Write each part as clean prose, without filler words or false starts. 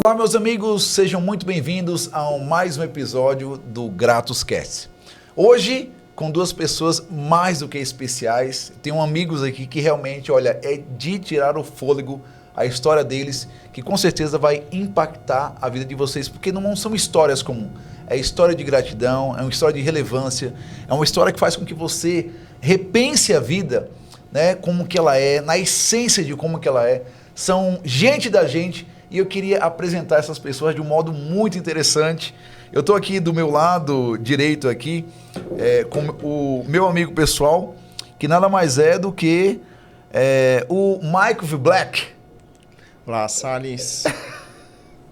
Olá, meus amigos, sejam muito bem-vindos a mais um episódio do Gratos Cast. Hoje, com duas pessoas mais do que especiais, tenho amigos aqui que realmente, olha, é de tirar o fôlego a história deles, que com certeza vai impactar a vida de vocês, porque não são histórias comuns. É história de gratidão, é uma história de relevância, é uma história que faz com que você repense a vida, né, como que ela é, na essência de como que ela é. São gente da gente e eu queria apresentar essas pessoas de um modo muito interessante. Eu estou aqui do meu lado direito aqui, com o meu amigo pessoal, que nada mais é do que o Michael V. Black. Olá, Salles.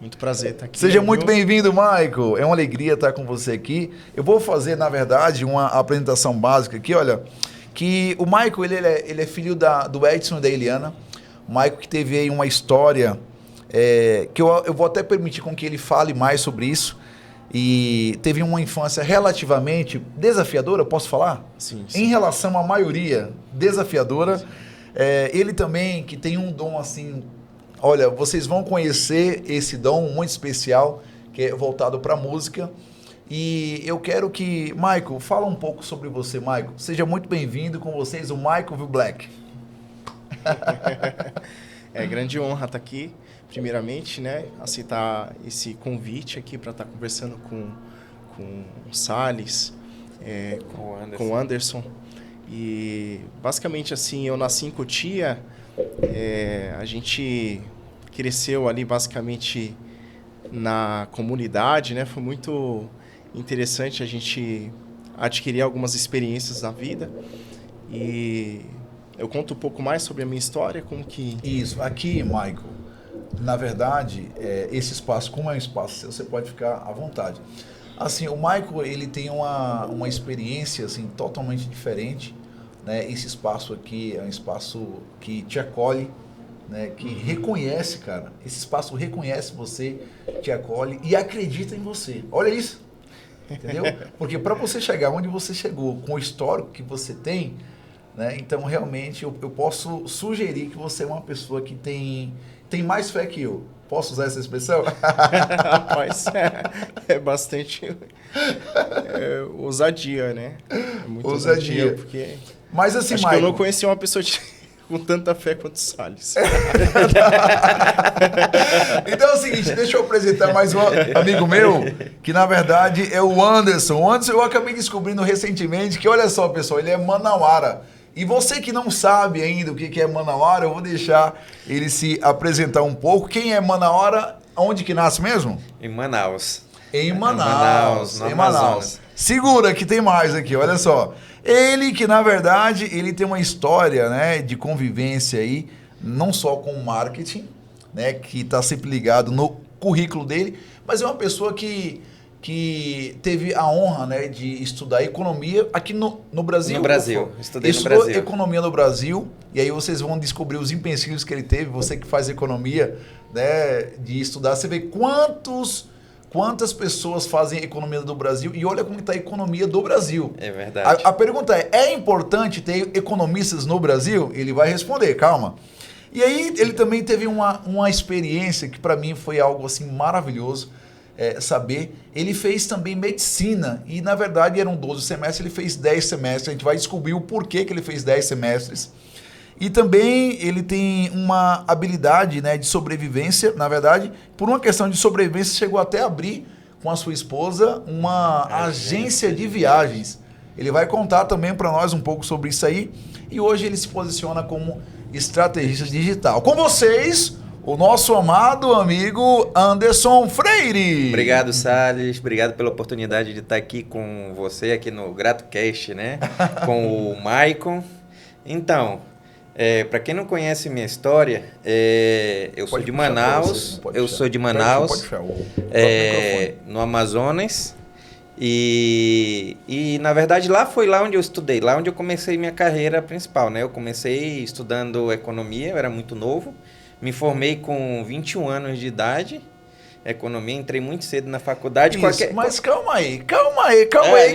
Muito prazer estar aqui. Seja muito bem-vindo, Michael. É uma alegria estar com você aqui. Eu vou fazer, na verdade, uma apresentação básica aqui, olha, que o Michael, ele é filho do Edson e da Eliana. O Michael que teve aí uma história que eu vou até permitir com que ele fale mais sobre isso. E teve uma infância relativamente desafiadora, posso falar? Sim. Em relação à maioria, desafiadora. Ele também, que tem um dom assim... Olha, vocês vão conhecer esse dom muito especial, que é voltado para a música. E eu quero que... Michael, fala um pouco sobre você, Michael. Seja muito bem-vindo com vocês, o Michael V. Black. É grande honra estar aqui, primeiramente, né? Aceitar esse convite aqui para estar conversando com o Salles, com o Anderson. E basicamente assim, eu nasci em Cotia, a gente cresceu ali basicamente na comunidade, né? Foi muito interessante a gente adquirir algumas experiências na vida. E eu conto um pouco mais sobre a minha história, como que... Isso, aqui, Michael, na verdade, esse espaço, como é um espaço seu, você pode ficar à vontade. Assim, o Michael, ele tem uma experiência, assim, totalmente diferente, né? Esse espaço aqui é um espaço que te acolhe, né? Que reconhece, cara. Esse espaço reconhece você, te acolhe e acredita em você. Olha isso, entendeu? Porque para você chegar onde você chegou, com o histórico que você tem, né? Então, realmente, eu posso sugerir que você é uma pessoa que tem mais fé que eu. Posso usar essa expressão? Rapaz, é bastante ousadia, né? É muito ousadia, porque... Mas assim, acho Michael, que eu não conheci uma pessoa com tanta fé quanto o Salles. Então é o seguinte, deixa eu apresentar mais um amigo meu, que na verdade é o Anderson. O Anderson eu acabei descobrindo recentemente que, olha só, pessoal, ele é manauara. E você que não sabe ainda o que é manauara, eu vou deixar ele se apresentar um pouco. Quem é manauara? Onde que nasce mesmo? Em Manaus. Em Manaus. No Em Manaus. Amazonas. Segura que tem mais aqui, olha só. Ele que, na verdade, ele tem uma história, né, de convivência aí, não só com o marketing, né, que está sempre ligado no currículo dele, mas é uma pessoa que teve a honra, né, de estudar economia aqui no Brasil. No Brasil, estudei no Estudou Brasil. economia no Brasil, e aí vocês vão descobrir os empecilhos que ele teve, você que faz economia, né, de estudar, você vê quantas pessoas fazem economia do Brasil e olha como está a economia do Brasil. É verdade. A pergunta é importante ter economistas no Brasil? Ele vai responder, calma. E aí ele também teve uma experiência que para mim foi algo assim maravilhoso, saber. Ele fez também medicina e na verdade eram 12 semestres, ele fez 10 semestres, a gente vai descobrir o porquê que ele fez 10 semestres. E também ele tem uma habilidade, né, de sobrevivência, na verdade, por uma questão de sobrevivência, chegou até a abrir com a sua esposa uma agência de viagens. Ele vai contar também para nós um pouco sobre isso aí. E hoje ele se posiciona como estrategista digital. Com vocês, o nosso amado amigo Anderson Freire. Obrigado, Salles. Obrigado pela oportunidade de estar aqui com você, aqui no GratoCast, né? Com o Maicon. Então... para quem não conhece minha história, eu sou de Manaus. No Amazonas. E na verdade foi lá onde eu estudei, lá onde eu comecei minha carreira principal, né? Eu comecei estudando economia, eu era muito novo, me formei com 21 anos de idade. Economia, entrei muito cedo na faculdade. Isso, mas calma aí,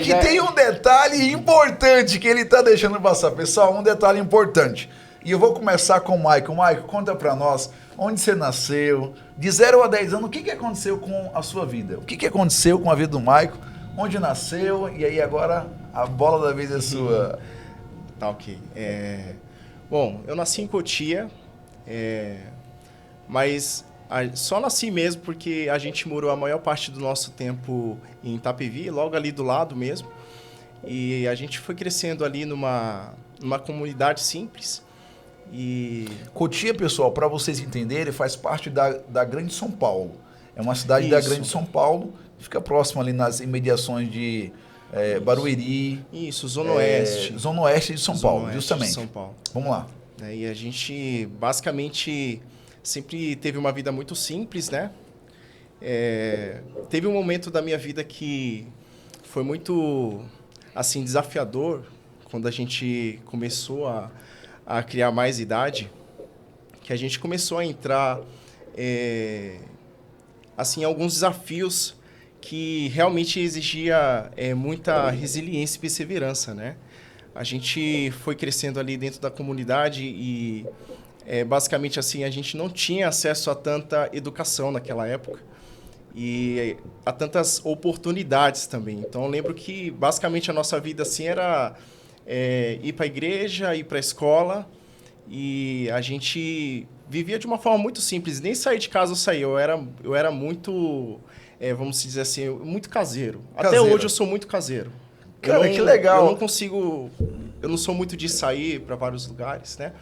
que tem um detalhe importante que ele está deixando passar. Pessoal, um detalhe importante. E eu vou começar com o Maicon. Maicon, conta pra nós onde você nasceu, de 0 a 10 anos, o que aconteceu com a sua vida? O que aconteceu com a vida do Maicon? Onde nasceu? E aí agora a bola da vez é sua. Tá, ok. Bom, eu nasci em Cotia, mas só nasci mesmo porque a gente morou a maior parte do nosso tempo em Itapevi, logo ali do lado mesmo. E a gente foi crescendo ali numa comunidade simples. Cotia, pessoal, para vocês entenderem, faz parte da Grande São Paulo. É uma cidade da Grande São Paulo, fica próxima ali nas imediações de Barueri. Isso, Zona Oeste. Zona Oeste de São Paulo, Oeste justamente. De São Paulo. Vamos lá. E a gente, basicamente, sempre teve uma vida muito simples, né? Teve um momento da minha vida que foi muito, assim, desafiador, quando a gente começou a criar mais idade, que a gente começou a entrar, assim, alguns desafios que realmente exigia muita resiliência e perseverança, né? A gente foi crescendo ali dentro da comunidade e, basicamente, assim, a gente não tinha acesso a tanta educação naquela época e a tantas oportunidades também. Então, eu lembro que, basicamente, a nossa vida, assim, era ir para a igreja, ir para a escola, e a gente vivia de uma forma muito simples. Nem sair de casa eu saía, eu era muito, vamos dizer assim, muito caseiro. Até hoje eu sou muito caseiro. Cara, que legal. Eu não consigo, eu não sou muito de sair para vários lugares, né?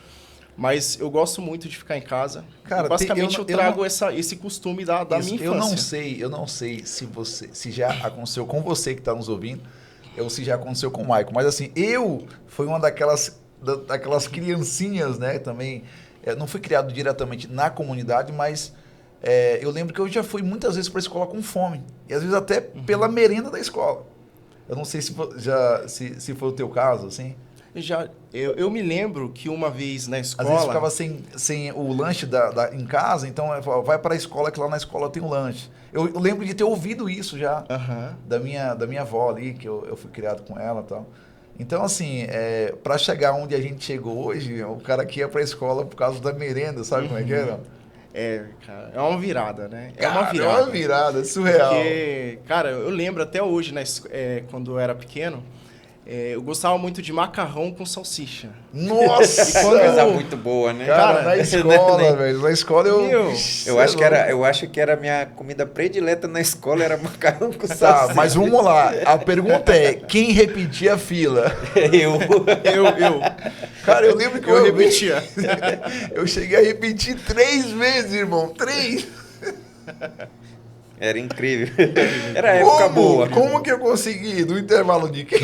Mas eu gosto muito de ficar em casa. Cara, basicamente eu trago esse costume da minha infância. Eu não sei se já aconteceu com você que está nos ouvindo, ou se já aconteceu com o Maicon, mas assim, fui uma daquelas criancinhas, né, também, não fui criado diretamente na comunidade, mas eu lembro que eu já fui muitas vezes para a escola com fome, e às vezes até pela merenda da escola. Eu não sei se foi o teu caso, assim. Eu me lembro que uma vez na escola... Às vezes ficava sem o lanche em casa, então vai para a escola, que lá na escola tem o lanche. Eu lembro de ter ouvido isso já, da minha avó ali, que eu fui criado com ela e tal. Então, assim, para chegar onde a gente chegou hoje, o cara que ia para a escola por causa da merenda, sabe como é que era? Cara, é uma virada, né? É uma virada, surreal. Porque, cara, eu lembro até hoje, né, quando eu era pequeno, eu gostava muito de macarrão com salsicha. Nossa! Coisa muito boa, né? Cara, na escola, velho. Na escola eu acho que era a minha comida predileta na escola, era macarrão com salsicha. Tá, mas vamos lá. A pergunta é, quem repetia a fila? Eu. Cara, eu lembro que eu repetia. Eu cheguei a repetir 3 vezes, irmão. 3. Era incrível. Era a época boa. Como que eu consegui no intervalo de quê?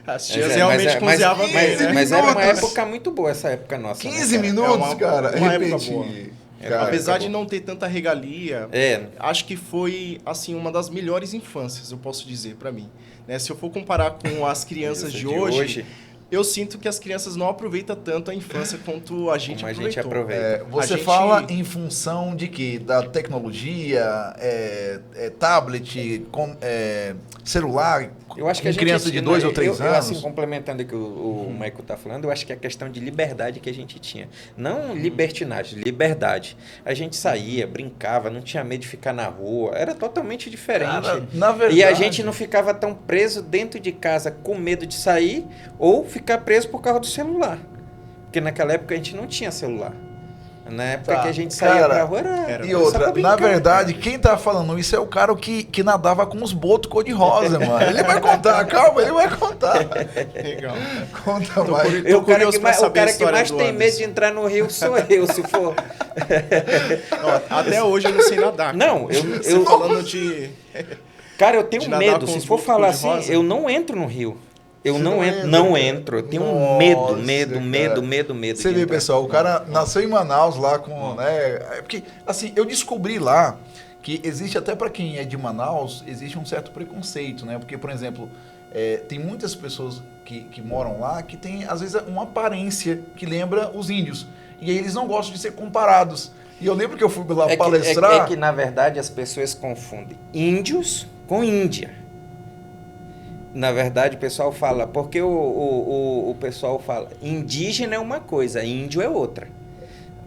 As tias realmente cozinhavam bem, né? Mas era uma época muito boa essa época nossa. 15 minutos, cara. Uma época boa. Apesar de boa. não ter tanta regalia, acho que foi, assim, uma das melhores infâncias, eu posso dizer, pra mim. Né? Se eu for comparar com as crianças de hoje, eu sinto que as crianças não aproveitam tanto a infância quanto a gente aproveitou. A gente aproveita. Você fala em função de quê? Da tecnologia, tablet, celular, eu acho que criança de 2 ou 3 anos? Assim, complementando o que o Maicon está falando, eu acho que é a questão de liberdade que a gente tinha. Não libertinagem, liberdade. A gente saía, brincava, não tinha medo de ficar na rua. Era totalmente diferente. Cara, na verdade... E a gente não ficava tão preso dentro de casa com medo de sair ou ficar preso por causa do celular. Porque naquela época a gente não tinha celular. Na época que a gente saía pra rua era e outra, na verdade, quem tá falando isso é o cara que nadava com os botos cor-de-rosa, mano. Ele vai contar, calma, ele vai contar. Legal. Conta mais. O cara que mais tem medo de entrar no rio sou eu, se for. Não, até hoje eu não sei nadar. Não, eu falando de... Cara, eu tenho medo. Se for falar assim, eu não entro no rio. Eu não entro. Eu tenho medo. Você vê, pessoal, o cara nasceu em Manaus lá com, né? Porque, assim, eu descobri lá que existe, até para quem é de Manaus, existe um certo preconceito, né? Porque, por exemplo, tem muitas pessoas que moram lá que tem, às vezes, uma aparência que lembra os índios. E aí eles não gostam de ser comparados. E eu lembro que eu fui lá palestrar... É que, na verdade, as pessoas confundem índios com Índia. Na verdade, o pessoal fala, porque o pessoal fala, indígena é uma coisa, índio é outra.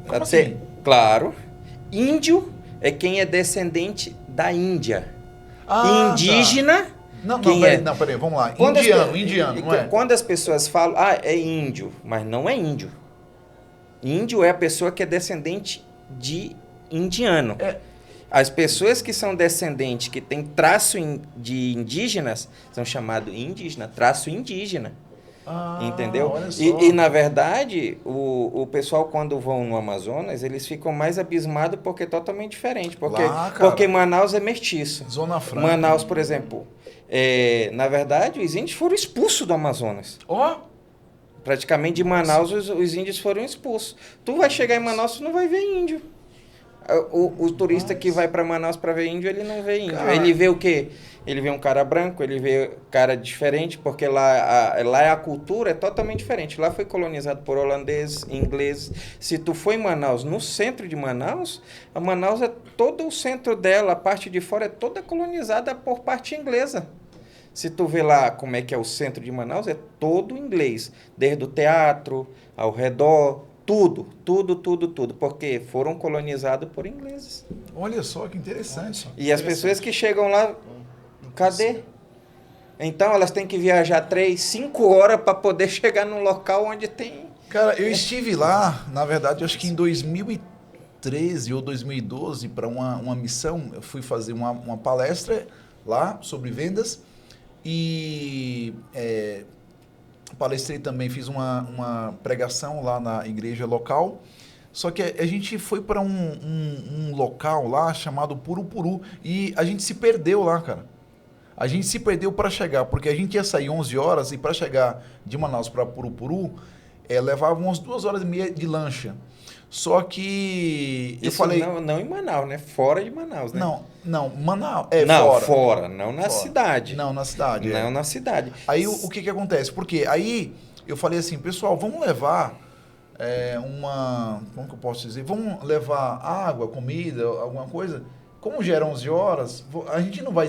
Como assim? Claro, índio é quem é descendente da Índia. Indígena, Tá. Não, quem peraí, vamos lá. Quando Indiano, não é? Quando as pessoas falam, é índio, mas não é índio. Índio é a pessoa que é descendente de indiano. As pessoas que são descendentes, que têm traço de indígenas, são chamados indígena, traço indígena. Entendeu? Olha só. E na verdade, o pessoal, quando vão no Amazonas, eles ficam mais abismados porque é totalmente diferente. Porque Manaus é mestiço. Zona Franca. Manaus, por exemplo, na verdade, os índios foram expulsos do Amazonas. Praticamente de Manaus, os índios foram expulsos. Tu vai chegar em Manaus, tu não vai ver índio. O turista que vai para Manaus para ver índio, ele não vê índio. Cara. Ele vê o quê? Ele vê um cara branco, ele vê cara diferente, porque lá a cultura é totalmente diferente. Lá foi colonizado por holandeses, ingleses. Se tu for em Manaus, no centro de Manaus, a Manaus é todo o centro dela, a parte de fora é toda colonizada por parte inglesa. Se tu vê lá como é que é o centro de Manaus, é todo inglês. Desde o teatro, ao redor, tudo, porque foram colonizados por ingleses. Olha só que interessante. E as pessoas que chegam lá, cadê? Então elas têm que viajar 3, 5 horas para poder chegar num local onde tem... Cara, eu estive lá, na verdade, acho que em 2013 ou 2012, para uma missão. Eu fui fazer uma palestra lá sobre vendas e palestrei também, fiz uma pregação lá na igreja local. Só que a gente foi para um local lá chamado Purupuru e a gente se perdeu lá, cara. A gente se perdeu para chegar, porque a gente ia sair 11 horas e para chegar de Manaus para Purupuru, levava umas 2h30 de lancha. Só que eu Isso falei... Não em Manaus, né? Fora de Manaus, né? Não, Manaus... fora, não na cidade. Não, na cidade. Não na cidade. Aí o que acontece? Porque aí eu falei assim, pessoal, vamos levar como que eu posso dizer? Vamos levar água, comida, alguma coisa? Como já eram 11 horas, a gente não vai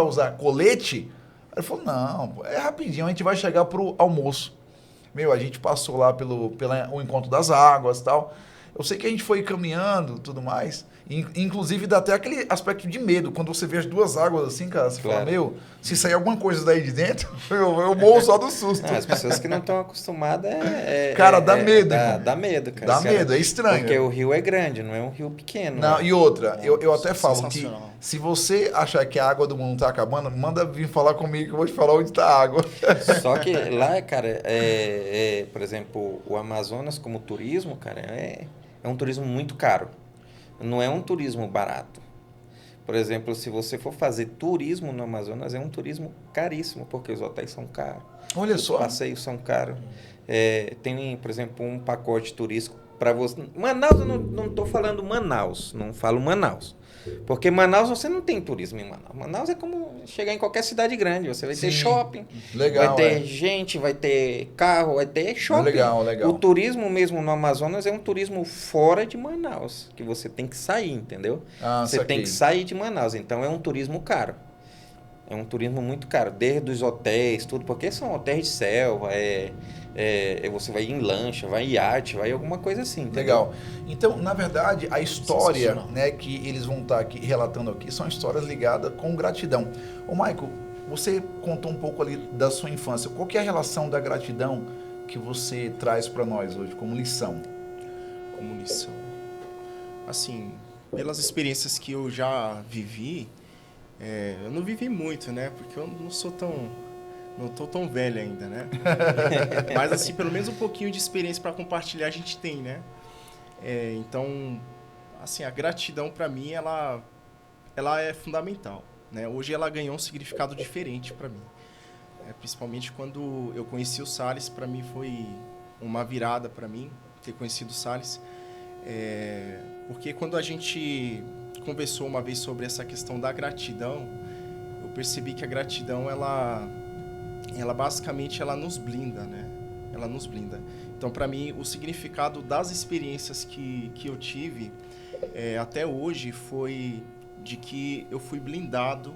usar colete? Aí ele falou, não, é rapidinho, a gente vai chegar pro almoço. A gente passou lá pelo encontro das águas e tal. Eu sei que a gente foi caminhando e tudo mais. Inclusive dá até aquele aspecto de medo. Quando você vê as duas águas assim, cara, você fala, se sair alguma coisa daí de dentro, eu morro só do susto. As pessoas que não estão acostumadas cara, dá medo. Dá medo, cara. Dá medo, é estranho. Porque o rio é grande, não é um rio pequeno. Não, e outra, eu até falo que se você achar que a água do mundo tá acabando, manda vir falar comigo que eu vou te falar onde tá a água. Só que lá, cara, por exemplo, o Amazonas como turismo, cara, é um turismo muito caro. Não é um turismo barato. Por exemplo, se você for fazer turismo no Amazonas, é um turismo caríssimo, porque os hotéis são caros. Olha só. Os passeios são caros. Tem, por exemplo, um pacote turístico para você... Manaus, eu não estou falando Manaus, não falo Manaus. Porque Manaus, você não tem turismo em Manaus. Manaus é como chegar em qualquer cidade grande. Você vai ter shopping, legal, vai ter gente, vai ter carro, vai ter shopping. Legal. O turismo mesmo no Amazonas é um turismo fora de Manaus, que você tem que sair, entendeu? Você tem que sair de Manaus. Então, é um turismo caro. É um turismo muito caro, desde os hotéis, tudo, porque são hotéis de selva, você vai em lancha, vai em iate, vai em alguma coisa assim. Entendeu? Legal. Então, na verdade, a história, né, que eles vão estar aqui relatando aqui são histórias ligadas com gratidão. Ô, Michael, você contou um pouco ali da sua infância. Qual que é a relação da gratidão que você traz para nós hoje como lição? Como lição? Assim, pelas experiências que eu já vivi, eu não vivi muito, né? Porque eu não tô tão velho ainda, né? Mas, assim, pelo menos um pouquinho de experiência para compartilhar a gente tem, né? Então, assim, a gratidão para mim, ela é fundamental, né? Hoje ela ganhou um significado diferente para mim. Principalmente quando eu conheci o Salles, para mim foi uma virada para mim, ter conhecido o Salles. Porque quando a gente conversou uma vez sobre essa questão da gratidão, eu percebi que a gratidão, ela basicamente nos blinda, né? Ela nos blinda. Então, para mim, o significado das experiências que eu tive até hoje foi de que eu fui blindado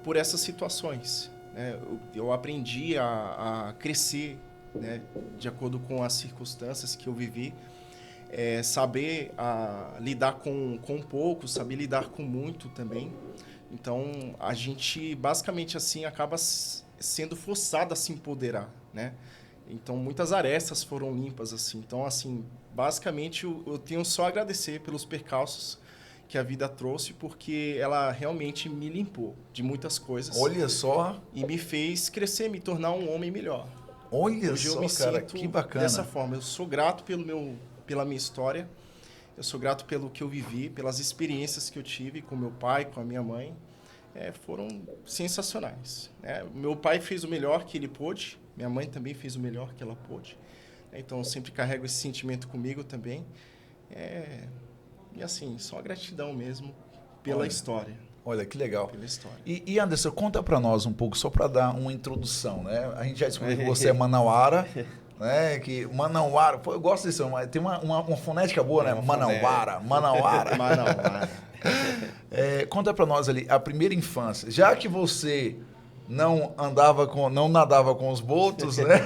por essas situações, né? Eu aprendi a crescer, né? De acordo com as circunstâncias que eu vivi, saber lidar com pouco, saber lidar com muito também. Então, a gente basicamente assim acaba sendo forçado a se empoderar, né? Então, muitas arestas foram limpas assim. Então, assim, basicamente eu tenho só a agradecer pelos percalços que a vida trouxe, porque ela realmente me limpou de muitas coisas. Olha só. E me fez crescer, me tornar um homem melhor. Olha Hoje só, eu me cara, sinto que bacana. dessa forma. Eu sou grato pela minha história. Eu sou grato pelo que eu vivi, pelas experiências que eu tive com meu pai, com a minha mãe. Foram sensacionais, né? Meu pai fez o melhor que ele pôde. Minha mãe também fez o melhor que ela pôde. Então, eu sempre carrego esse sentimento comigo também. E assim, só gratidão mesmo pela história. Olha, que legal. Pela história. E Anderson, conta para nós um pouco, só para dar uma introdução, né? A gente já descobriu que você é manauara, né? Que manauara, pô, eu gosto disso, mas tem uma fonética boa, né? Manauara. Manauara. Conta para nós ali, a primeira infância. Já que você não nadava com os botos, né?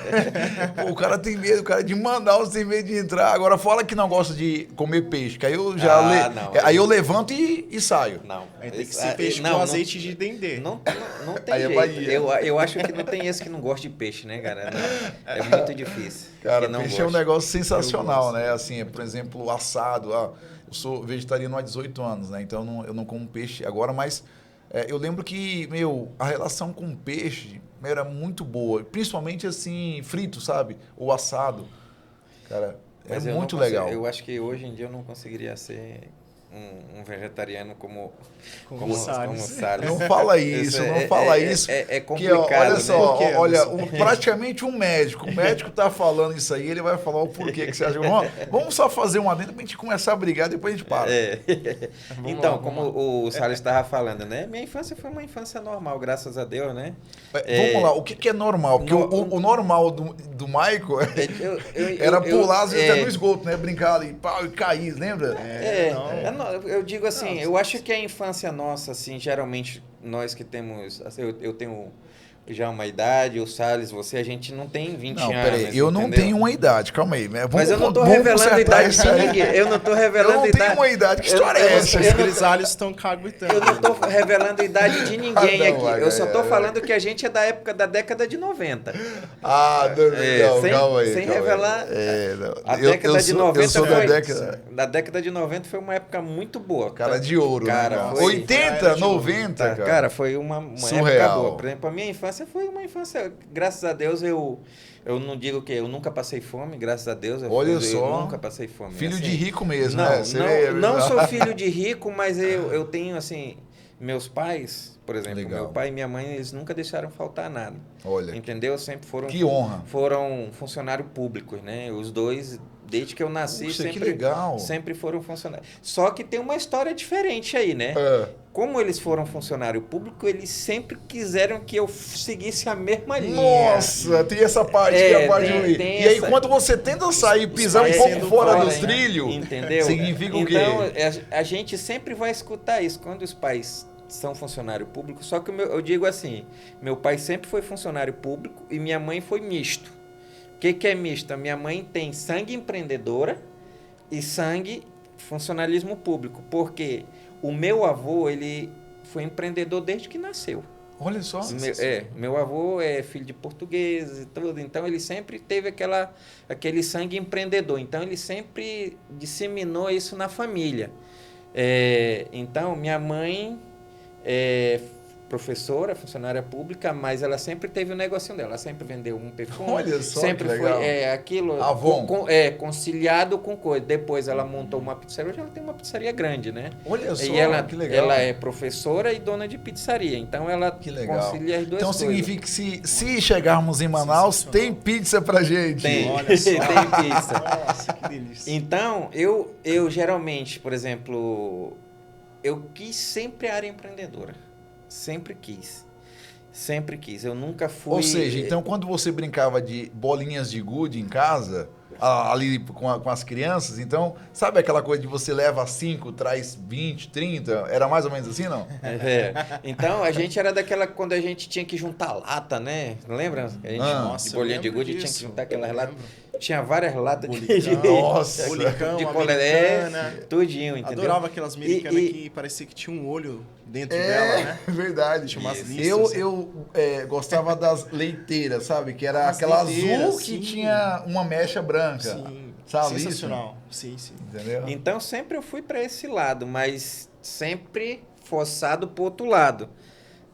Pô, o cara tem medo, o cara de Manaus tem medo de entrar. Agora fala que não gosta de comer peixe, que aí eu já aí eu levanto e saio. Não. Aí tem que ser peixe com azeite de dendê. Não tem Aí jeito. Eu acho que não tem esse que não gosta de peixe, né, cara? Não, é muito difícil. Cara, peixe é um negócio sensacional, né? Assim, por exemplo, assado. Eu sou vegetariano há 18 anos, né? Então eu não como peixe agora, mas eu lembro que, a relação com o peixe era muito boa. Principalmente, assim, frito, sabe? Ou assado. Cara, Mas muito legal. Eu acho que hoje em dia eu não conseguiria ser um vegetariano como Salles. Não fala isso, não fala isso. É complicado, que, olha só, né? olha, praticamente um médico. O médico tá falando isso aí, ele vai falar o porquê que você acha. Vamos só fazer um adendo pra gente começar a brigar, depois a gente para. Então, como o Salles estava falando, né? Minha infância foi uma infância normal, graças a Deus, né? Vamos lá, o que é normal? Porque o normal do Michael era pular às vezes até no esgoto, né? Brincar ali, pau, e cair, lembra? Eu digo assim, eu acho que a infância nossa, assim, geralmente nós que temos, assim, eu tenho já uma idade, o Salles, a gente não tem 20 anos. Não, peraí, eu não tenho uma idade, calma aí. Mas eu não tô revelando a idade de ninguém. Eu não tô revelando a idade. Eu não tenho uma idade, que história é essa? Os grisalhos estão caguetando. Eu não tô revelando a idade de ninguém aqui. Eu só tô falando que a gente é da época da década de 90. Calma aí. Sem revelar. A década de 90 eu sou da década. Da década de 90 foi uma época muito boa. Cara de ouro, cara. Né? 80, 90, cara. Cara, foi uma época boa. Por exemplo, a minha infância foi uma infância, graças a Deus, eu não digo que eu nunca passei fome, graças a Deus. Olha só. Eu nunca passei fome. Filho assim, de rico mesmo, não, né? Não sou filho de rico, mas eu tenho, assim, meus pais, por exemplo, Legal. meu pai e minha mãe, eles nunca deixaram faltar nada. Olha. Entendeu? Sempre foram... Que honra. Foram funcionários públicos, né? Os dois, desde que eu nasci, sempre foram funcionários. Só que tem uma história diferente aí, né? Como eles foram funcionário público, eles sempre quiseram que eu seguisse a mesma linha. Nossa, tem essa parte que é a parte ruim. E aí, quando você tenta sair, pisar um pouco fora do trilho, entendeu? Significa o quê? Então, a gente sempre vai escutar isso. Quando os pais são funcionário público, só que eu digo assim, meu pai sempre foi funcionário público e minha mãe foi misto. O que é misto? A minha mãe tem sangue empreendedora e sangue funcionalismo público, porque o meu avô, ele foi empreendedor desde que nasceu. Olha só. Meu avô é filho de portugueses e tudo, então ele sempre teve aquele sangue empreendedor, então ele sempre disseminou isso na família. Então, minha mãe professora, funcionária pública, mas ela sempre teve o negocinho dela. Ela sempre vendeu um perfume. Olha só, sempre que legal. Foi aquilo Avon. Conciliado com coisa. Depois ela montou uma pizzaria. Hoje ela tem uma pizzaria grande, né? Olha só, que legal. Ela é professora e dona de pizzaria. Então ela concilia as duas então coisas. Significa que se chegarmos em Manaus, tem pizza pra gente. Tem, olha só. Tem pizza. Nossa, que delícia. Então, eu geralmente, por exemplo, eu quis sempre a área empreendedora. Sempre quis. Eu nunca fui... Ou seja, então quando você brincava de bolinhas de gude em casa, ali com as crianças. Então, sabe aquela coisa de você leva 5, traz 20, 30? Era mais ou menos assim, não? Então, a gente era daquela quando a gente tinha que juntar lata, né? Lembra? A gente, Nossa, de bolinha de gude, tinha que juntar aquelas latas. Tinha várias latas Nossa, bolicão, de americana. tudinho, entendeu? Adorava aquelas americanas que parecia que tinha um olho dentro dela, né? É verdade. Tinha umas listas. Eu gostava das leiteiras, sabe? Que era aquela azul que tinha uma mecha branca. Sim, sabe? sensacional. Sim. Entendeu? Então, sempre eu fui para esse lado, mas sempre forçado pro outro lado.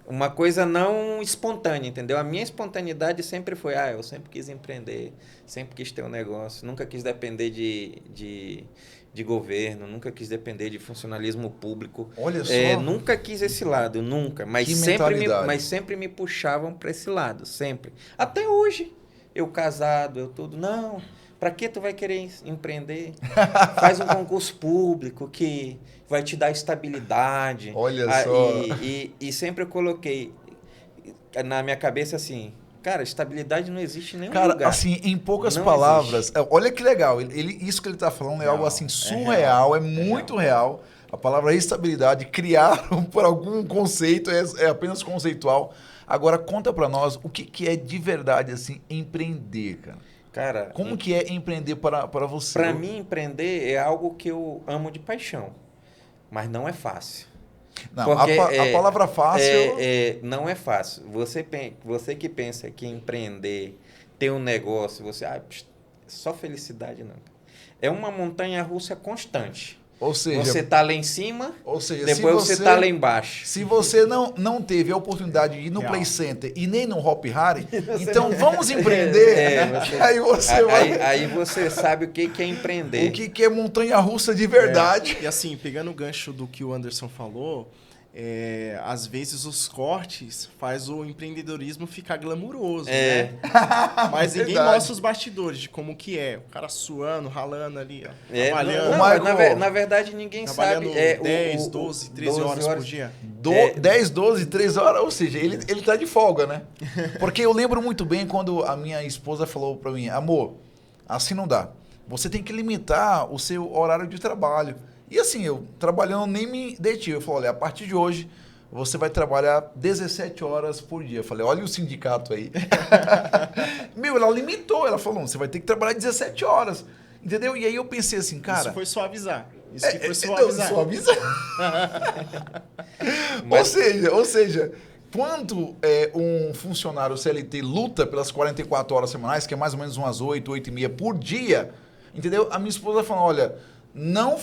Uma coisa não espontânea, entendeu? A minha espontaneidade sempre foi, eu sempre quis empreender, sempre quis ter um negócio, nunca quis depender de governo, nunca quis depender de funcionalismo público. Olha só. Nunca quis esse lado, nunca. Mas sempre me puxavam para esse lado, sempre. Até hoje, eu casado, eu tudo, não... Para que tu vai querer empreender? Faz um concurso público que vai te dar estabilidade. Olha só. E sempre eu coloquei na minha cabeça assim, cara, estabilidade não existe em nenhum lugar. Cara, assim, em poucas Não palavras, olha que legal. Isso que ele está falando é algo assim surreal, é muito real. A palavra estabilidade, criaram por algum conceito, é apenas conceitual. Agora, conta para nós o que é de verdade assim empreender, cara. Cara, como que é empreender para você? Para mim, empreender é algo que eu amo de paixão, mas não é fácil. Não, porque a palavra fácil... não é fácil. Você que pensa que empreender, ter um negócio, só felicidade não. É uma montanha-russa constante. Ou seja, você tá lá em cima, depois você tá lá embaixo. Se você não teve a oportunidade de ir no Play Center e nem no Hop Hari, então vamos empreender. Aí você sabe o que é empreender. O que é montanha-russa de verdade. E assim, pegando o gancho do que o Anderson falou, às vezes os cortes faz o empreendedorismo ficar glamuroso, né? Mas ninguém mostra os bastidores de como que é. O cara suando, ralando ali, ó, trabalhando. Na verdade, ninguém sabe. 10, 12, 13 horas por dia. 10, 12, 13 horas, ou seja, ele tá de folga, né? Porque eu lembro muito bem quando a minha esposa falou para mim, amor, assim não dá. Você tem que limitar o seu horário de trabalho. E assim, eu trabalhando nem me detive. Eu falei, olha, a partir de hoje você vai trabalhar 17 horas por dia. Eu falei, olha o sindicato aí. Ela limitou. Ela falou, você vai ter que trabalhar 17 horas. Entendeu? E aí eu pensei assim, cara... Isso foi suavizar. Suavizar. Ou seja, quando um funcionário CLT luta pelas 44 horas semanais, que é mais ou menos umas 8, 8h30 por dia, entendeu? A minha esposa falou, olha... Não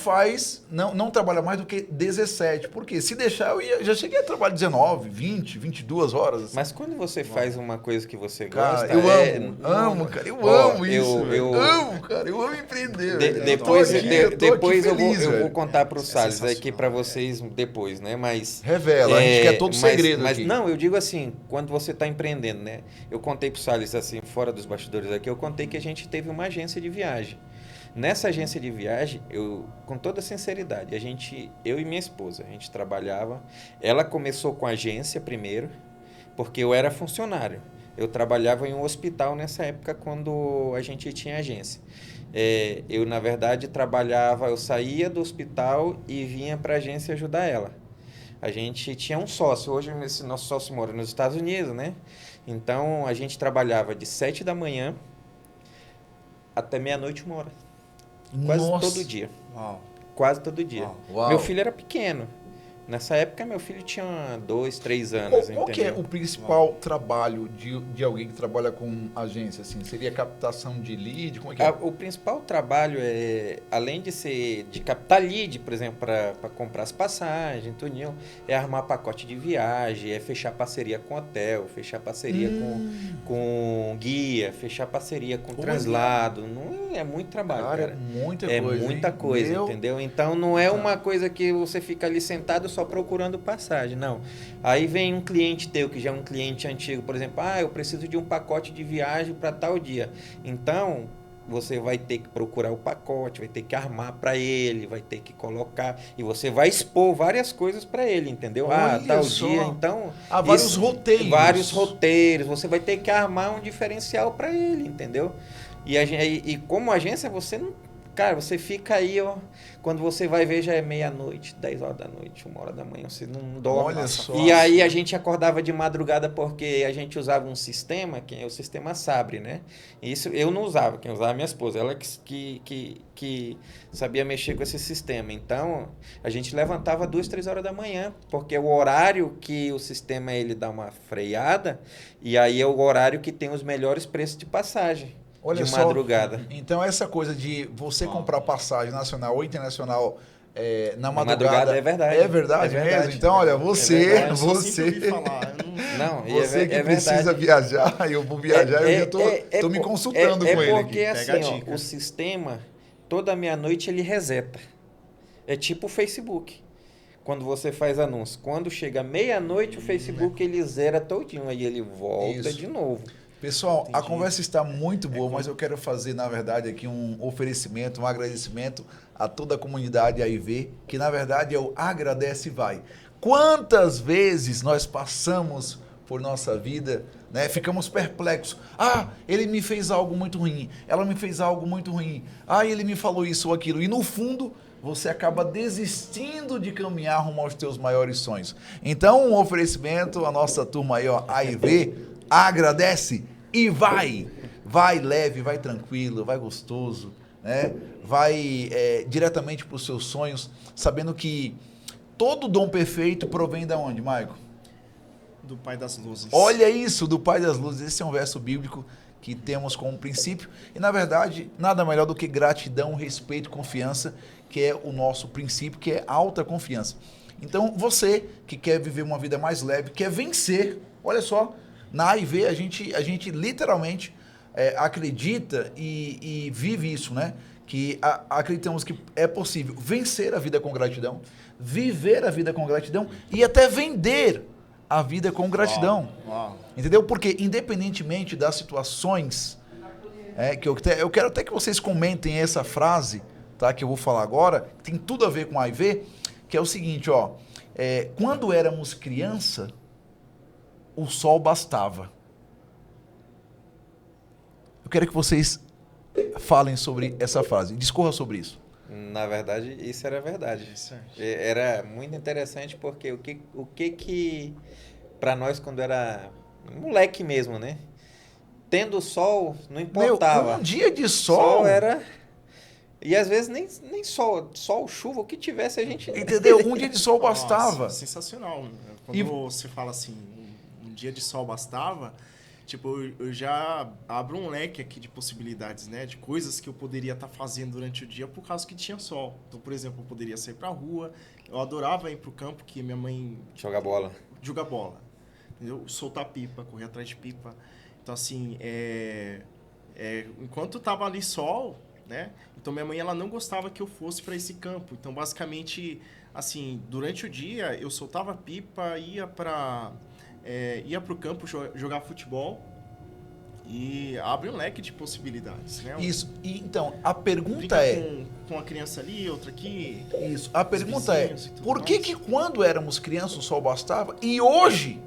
trabalha mais do que 17. Porque se deixar, já cheguei a trabalhar 19, 20, 22 horas. Assim. Mas quando você faz uma coisa que você cara, gosta... Eu amo, cara. Eu amo isso. Eu amo, cara. Eu amo empreender. Depois eu vou contar para o Salles aqui para vocês depois, né? Mas... Revela, a gente quer todo segredo aqui. Mas não, eu digo assim, quando você está empreendendo, né? Eu contei para o Salles, assim, fora dos bastidores aqui, eu contei que a gente teve uma agência de viagem. Nessa agência de viagem, com toda sinceridade, eu e minha esposa, a gente trabalhava. Ela começou com a agência primeiro, porque eu era funcionário. Eu trabalhava em um hospital nessa época, quando a gente tinha agência. Eu, na verdade, eu saía do hospital e vinha para a agência ajudar ela. A gente tinha um sócio. Hoje, esse nosso sócio mora nos Estados Unidos, né? Então, a gente trabalhava de 7 da manhã até meia-noite, 1h. Quase todo dia. Uau. Quase todo dia. Uau. Meu filho era pequeno. Nessa época, meu filho tinha 2, 3 anos. Qual que é o principal trabalho de alguém que trabalha com agência? Assim? Seria captação de lead? Como é que é? O principal trabalho além de captar lead, por exemplo, para comprar as passagens, tudinho, é armar pacote de viagem, é fechar parceria com hotel, fechar parceria com guia, fechar parceria com translado. Não é muito trabalho, cara. É muita coisa, entendeu? Então, não é uma coisa que você fica ali sentado só procurando passagem, não. Aí vem um cliente teu, que já é um cliente antigo, por exemplo, eu preciso de um pacote de viagem para tal dia. Então, você vai ter que procurar o pacote, vai ter que armar para ele, vai ter que colocar, e você vai expor várias coisas para ele, entendeu? Tal dia, então... vários roteiros. Vários roteiros, você vai ter que armar um diferencial para ele, entendeu? E como agência, você não... Cara, você fica aí, ó. Quando você vai ver, já é meia-noite, 10 horas da noite, 1 hora da manhã, você não dorme. Olha só. E aí a gente acordava de madrugada porque a gente usava um sistema, que é o sistema Sabre, né? Isso eu não usava, quem usava é minha esposa, ela que sabia mexer com esse sistema. Então, a gente levantava 2, 3 horas da manhã, porque é o horário que o sistema ele dá uma freada, e aí é o horário que tem os melhores preços de passagem. Olha de só, madrugada. Então, essa coisa de você comprar passagem nacional ou internacional na madrugada é verdade. É verdade mesmo? Então, olha, você Não, que precisa viajar, eu vou viajar, eu já tô me consultando com ele porque, aqui. assim, ó, o sistema, toda meia-noite, ele reseta. É tipo o Facebook. Quando você faz anúncio. Quando chega meia-noite, o Facebook ele zera todinho, aí ele volta de novo. Pessoal, Entendi. a conversa está muito boa, mas eu quero fazer, na verdade, aqui um oferecimento, um agradecimento a toda a comunidade AIV, que na verdade é o Agradece e Vai. Quantas vezes nós passamos por nossa vida, né? Ficamos perplexos. Ah, ele me fez algo muito ruim, ela me fez algo muito ruim, ah, ele me falou isso ou aquilo. E no fundo, você acaba desistindo de caminhar rumo aos teus maiores sonhos. Então, um oferecimento, a nossa turma aí, ó, AIV, agradece e vai. Vai leve, vai tranquilo, vai gostoso, né? Vai diretamente para os seus sonhos, sabendo que todo dom perfeito provém de onde, Maico? Do Pai das Luzes. Olha isso, do Pai das Luzes. Esse é um verso bíblico que temos como princípio. E, na verdade, nada melhor do que gratidão, respeito e confiança, que é o nosso princípio, que é alta confiança. Então, você que quer viver uma vida mais leve, quer vencer, olha só, na AIV a gente literalmente acredita e vive isso, né? Que acreditamos que é possível vencer a vida com gratidão, viver a vida com gratidão e até vender a vida com gratidão. Uau. Entendeu? Porque independentemente das situações, que eu quero até que vocês comentem essa frase, tá? Que eu vou falar agora, tem tudo a ver com a AIV, que é o seguinte, ó. Quando éramos criança, o sol bastava. Eu quero que vocês falem sobre essa frase, discorra sobre isso. Na verdade, isso era verdade. Era muito interessante porque o que para nós quando era moleque mesmo, né? Tendo sol, não importava. Um dia de sol era... E às vezes nem sol, chuva, o que tivesse a gente... Entendeu? Um dia de sol bastava. Nossa, sensacional. Quando você fala assim, um dia de sol bastava, tipo, eu já abro um leque aqui de possibilidades, né? De coisas que eu poderia estar fazendo durante o dia por causa que tinha sol. Então, por exemplo, eu poderia sair pra rua. Eu adorava ir pro campo, que minha mãe... Jogar bola. Jogar bola. Entendeu? Soltar pipa, correr atrás de pipa. Então, assim, enquanto tava ali sol, né? Então, minha mãe, ela não gostava que eu fosse para esse campo. Então, basicamente, assim, durante o dia, eu soltava pipa, ia pro campo jogar futebol e abre um leque de possibilidades, né? Isso. E, então, a pergunta com a criança ali, outra aqui. Isso. A pergunta é, por que quando éramos crianças o sol bastava e hoje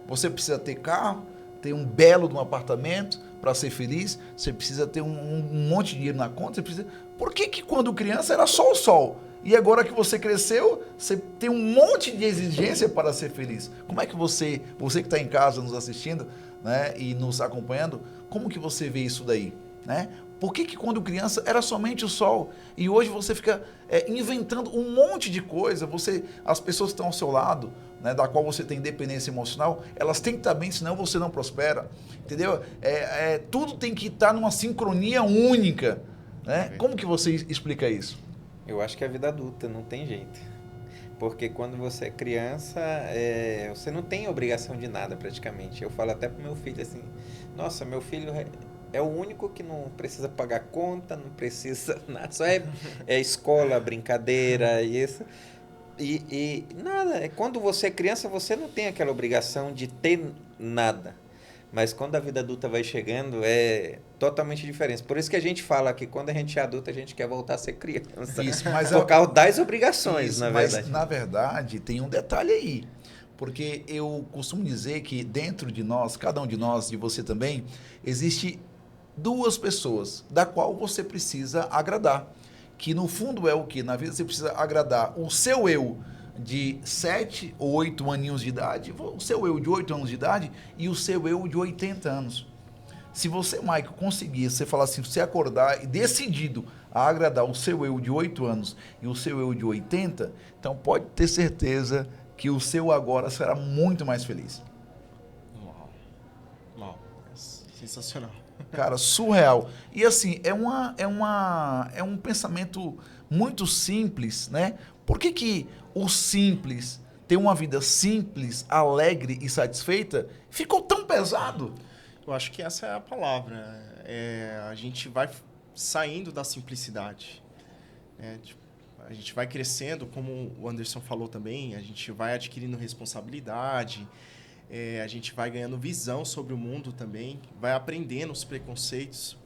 você precisa ter carro, ter um belo de um apartamento para ser feliz, você precisa ter um monte de dinheiro na conta, você precisa... Por que quando criança era só o sol? E agora que você cresceu, você tem um monte de exigência para ser feliz. Como é que você que está em casa nos assistindo, né, e nos acompanhando, como que você vê isso daí? Né? Por que quando criança era somente o sol? E hoje você fica inventando um monte de coisa, as pessoas que estão ao seu lado, né, da qual você tem dependência emocional, elas têm que estar bem, senão você não prospera. Entendeu? Tudo tem que estar numa sincronia única. Né? Como que você explica isso? Eu acho que é a vida adulta, não tem jeito. Porque quando você é criança, você não tem obrigação de nada praticamente. Eu falo até pro meu filho assim, nossa, meu filho é o único que não precisa pagar conta, não precisa nada, só é escola, brincadeira e isso. E nada, quando você é criança, você não tem aquela obrigação de ter nada. Mas quando a vida adulta vai chegando, é totalmente diferente. Por isso que a gente fala que quando a gente é adulto, a gente quer voltar a ser criança. Isso, mas por causa das obrigações, na verdade. Mas, na verdade, tem um detalhe aí. Porque eu costumo dizer que dentro de nós, cada um de nós, de você também, existe duas pessoas, da qual você precisa agradar. Que no fundo é o que? Na vida você precisa agradar o seu eu de 7 ou 8 aninhos de idade, o seu eu de 8 anos de idade e o seu eu de 80 anos. Se você, Michael, conseguir, você falar assim, você acordar e decidido a agradar o seu eu de 8 anos e o seu eu de 80, então pode ter certeza que o seu agora será muito mais feliz. Uau. Sensacional. Cara, surreal. E assim, é um pensamento muito simples, né? Por que o simples, ter uma vida simples, alegre e satisfeita, ficou tão pesado? Eu acho que essa é a palavra. A gente vai saindo da simplicidade. A gente vai crescendo, como o Anderson falou também, a gente vai adquirindo responsabilidade, a gente vai ganhando visão sobre o mundo também, vai aprendendo os preconceitos,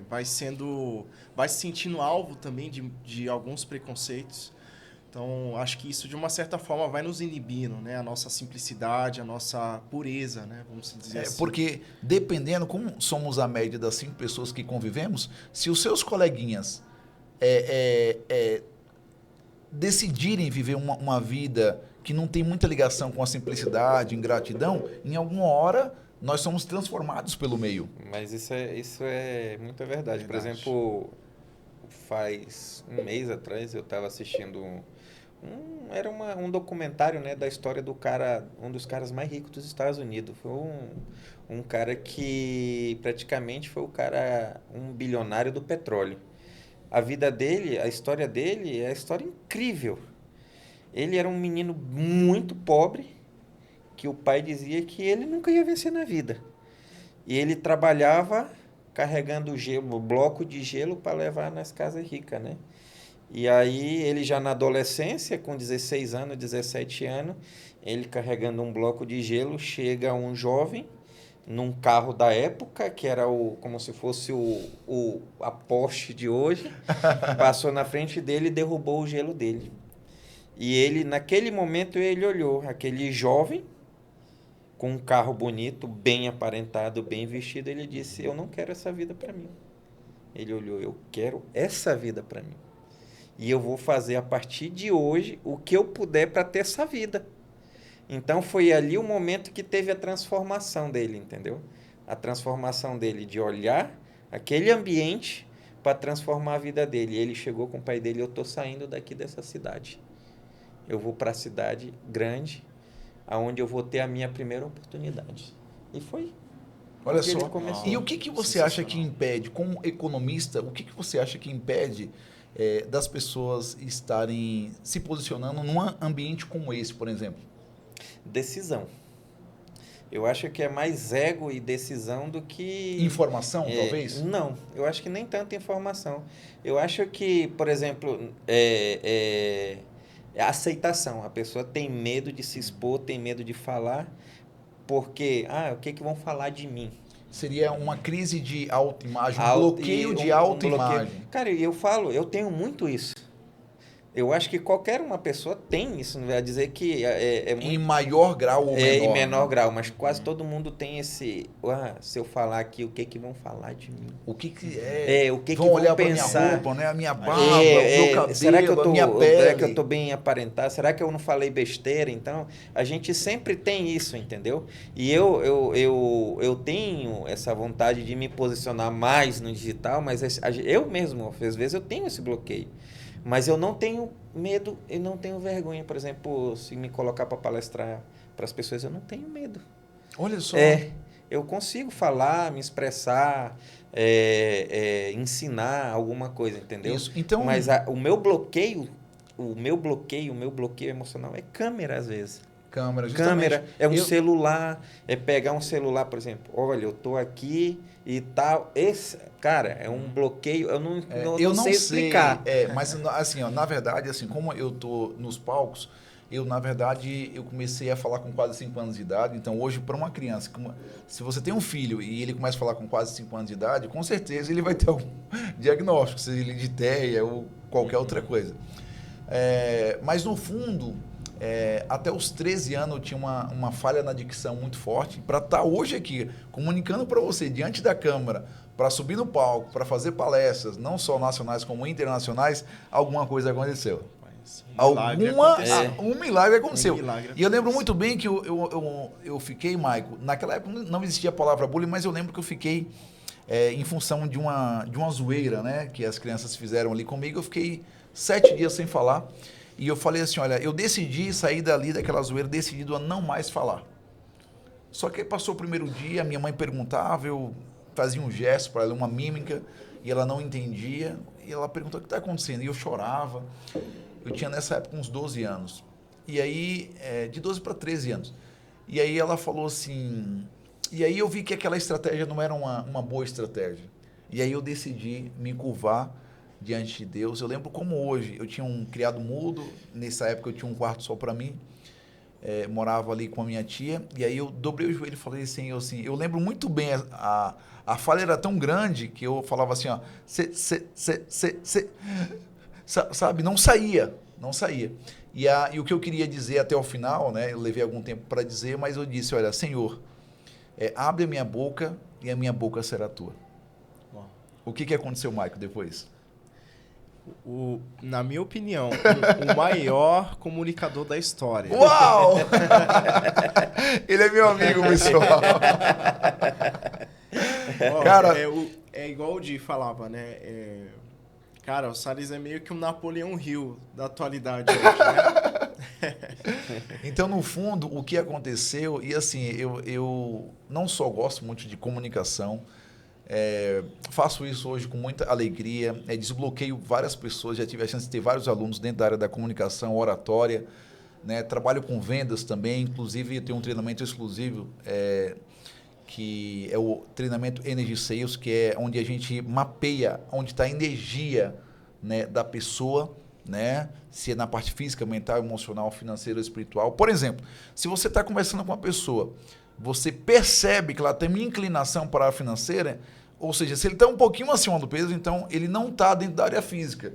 vai se sentindo alvo também de alguns preconceitos. Então, acho que isso, de uma certa forma, vai nos inibindo, né? A nossa simplicidade, a nossa pureza, né? Vamos dizer assim. Porque, dependendo, como somos a média das 5 pessoas que convivemos, se os seus coleguinhas decidirem viver uma vida que não tem muita ligação com a simplicidade, ingratidão, em alguma hora nós somos transformados pelo meio. Mas isso é muita verdade. Por exemplo, faz um mês atrás eu estava assistindo um documentário, né, da história do cara, um dos caras mais ricos dos Estados Unidos. Foi um cara que praticamente foi um bilionário do petróleo. A vida dele, a história dele é uma história incrível. Ele era um menino muito pobre, que o pai dizia que ele nunca ia vencer na vida. E ele trabalhava carregando bloco de gelo para levar nas casas ricas, né? E aí ele já na adolescência, com 16 anos, 17 anos, ele carregando um bloco de gelo, chega um jovem num carro da época, que era como se fosse a Porsche de hoje, passou na frente dele e derrubou o gelo dele. E ele, naquele momento, ele olhou aquele jovem com um carro bonito, bem aparentado, bem vestido, ele disse, eu não quero essa vida para mim. Ele olhou, eu quero essa vida para mim. E eu vou fazer a partir de hoje o que eu puder para ter essa vida. Então foi ali o momento que teve a transformação dele, entendeu? A transformação dele de olhar aquele ambiente para transformar a vida dele. E ele chegou com o pai dele, eu estou saindo daqui dessa cidade. Eu vou para a cidade grande, aonde eu vou ter a minha primeira oportunidade. E foi. Olha só. E o que você acha que impede, como economista, o que você acha que impede das pessoas estarem se posicionando num ambiente como esse, por exemplo? Decisão. Eu acho que é mais ego e decisão do que... Informação, talvez? Não, eu acho que nem tanto informação. Eu acho que, por exemplo, a aceitação. A pessoa tem medo de se expor, tem medo de falar, porque, o que vão falar de mim? Seria uma crise de autoimagem, um bloqueio de autoimagem. Cara, eu tenho muito isso. Eu acho que qualquer uma pessoa tem isso, não vai dizer que muito, em maior grau ou menor. Em menor grau, mas quase todo mundo tem esse... se eu falar aqui, o que vão falar de mim? O que vão olhar para minha roupa, né? A minha barba, o meu cabelo, será que a minha pele. Será que eu estou bem aparentado? Será que eu não falei besteira? Então, a gente sempre tem isso, entendeu? E eu tenho essa vontade de me posicionar mais no digital, mas eu mesmo, às vezes, eu tenho esse bloqueio. Mas eu não tenho medo e não tenho vergonha. Por exemplo, se me colocar para palestrar para as pessoas, eu não tenho medo. Olha só. Eu consigo falar, me expressar, ensinar alguma coisa, entendeu? Isso. Então, mas o meu bloqueio emocional é câmera, às vezes. Câmera, celular, pegar um celular, por exemplo. Olha, eu tô aqui e tal. Esse, cara, é um bloqueio, eu não sei explicar. Mas assim, na verdade, assim, como eu tô nos palcos, eu comecei a falar com quase 5 anos de idade. Então, hoje, para uma criança, se você tem um filho e ele começa a falar com quase 5 anos de idade, com certeza ele vai ter algum diagnóstico, seja ele de TEA ou qualquer outra coisa. Mas no fundo, até os 13 anos eu tinha uma falha na dicção muito forte. Para estar hoje aqui, comunicando para você, diante da câmera, para subir no palco, para fazer palestras, não só nacionais como internacionais, alguma coisa aconteceu. Um milagre aconteceu. E eu lembro muito bem que eu fiquei, Maico, naquela época não existia a palavra bullying, mas eu lembro que eu fiquei em função de uma zoeira, né, que as crianças fizeram ali comigo. Eu fiquei 7 dias sem falar e eu falei assim, olha, eu decidi sair dali daquela zoeira, decidido a não mais falar. Só que aí passou o primeiro dia, minha mãe perguntava, eu fazia um gesto para ela, uma mímica, e ela não entendia, e ela perguntou o que está acontecendo, e eu chorava. Eu tinha nessa época uns 12 anos. E aí, de 12 para 13 anos. E aí ela falou assim... E aí eu vi que aquela estratégia não era uma boa estratégia. E aí eu decidi me curvar diante de Deus. Eu lembro como hoje, eu tinha um criado mudo, nessa época eu tinha um quarto só para mim, morava ali com a minha tia, e aí eu dobrei o joelho e falei assim, eu lembro muito bem, a falha era tão grande que eu falava assim, ó, sabe, não saía. E o que eu queria dizer até o final, né, eu levei algum tempo para dizer, mas eu disse, olha, Senhor, abre a minha boca e a minha boca será tua. Bom. O que aconteceu, Maico, depois? Na minha opinião, o maior comunicador da história. Uau! Ele é meu amigo, pessoal. Cara, é igual o Di falava, né? Cara, o Salles é meio que um Napoleão Hill da atualidade hoje, né? Então, no fundo, o que aconteceu, e assim, eu não só gosto muito de comunicação, faço isso hoje com muita alegria, desbloqueio várias pessoas, já tive a chance de ter vários alunos dentro da área da comunicação, oratória, né? Trabalho com vendas também, inclusive tenho um treinamento exclusivo, que é o treinamento Energy Sales, que é onde a gente mapeia onde está a energia, né, da pessoa, né? Se é na parte física, mental, emocional, financeira, espiritual. Por exemplo, se você está conversando com uma pessoa, você percebe que ela tem uma inclinação para a área financeira, ou seja, se ele está um pouquinho acima do peso, então ele não está dentro da área física.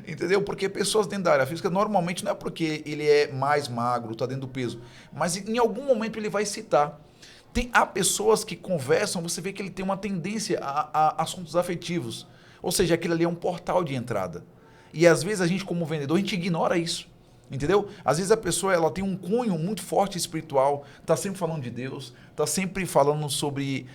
Entendeu? Porque pessoas dentro da área física, normalmente não é porque ele é mais magro, está dentro do peso, mas em algum momento ele vai citar. Há pessoas que conversam, você vê que ele tem uma tendência a assuntos afetivos. Ou seja, aquilo ali é um portal de entrada. E às vezes a gente, como vendedor, a gente ignora isso. Entendeu? Às vezes a pessoa ela tem um cunho muito forte espiritual, está sempre falando de Deus, está sempre falando sobre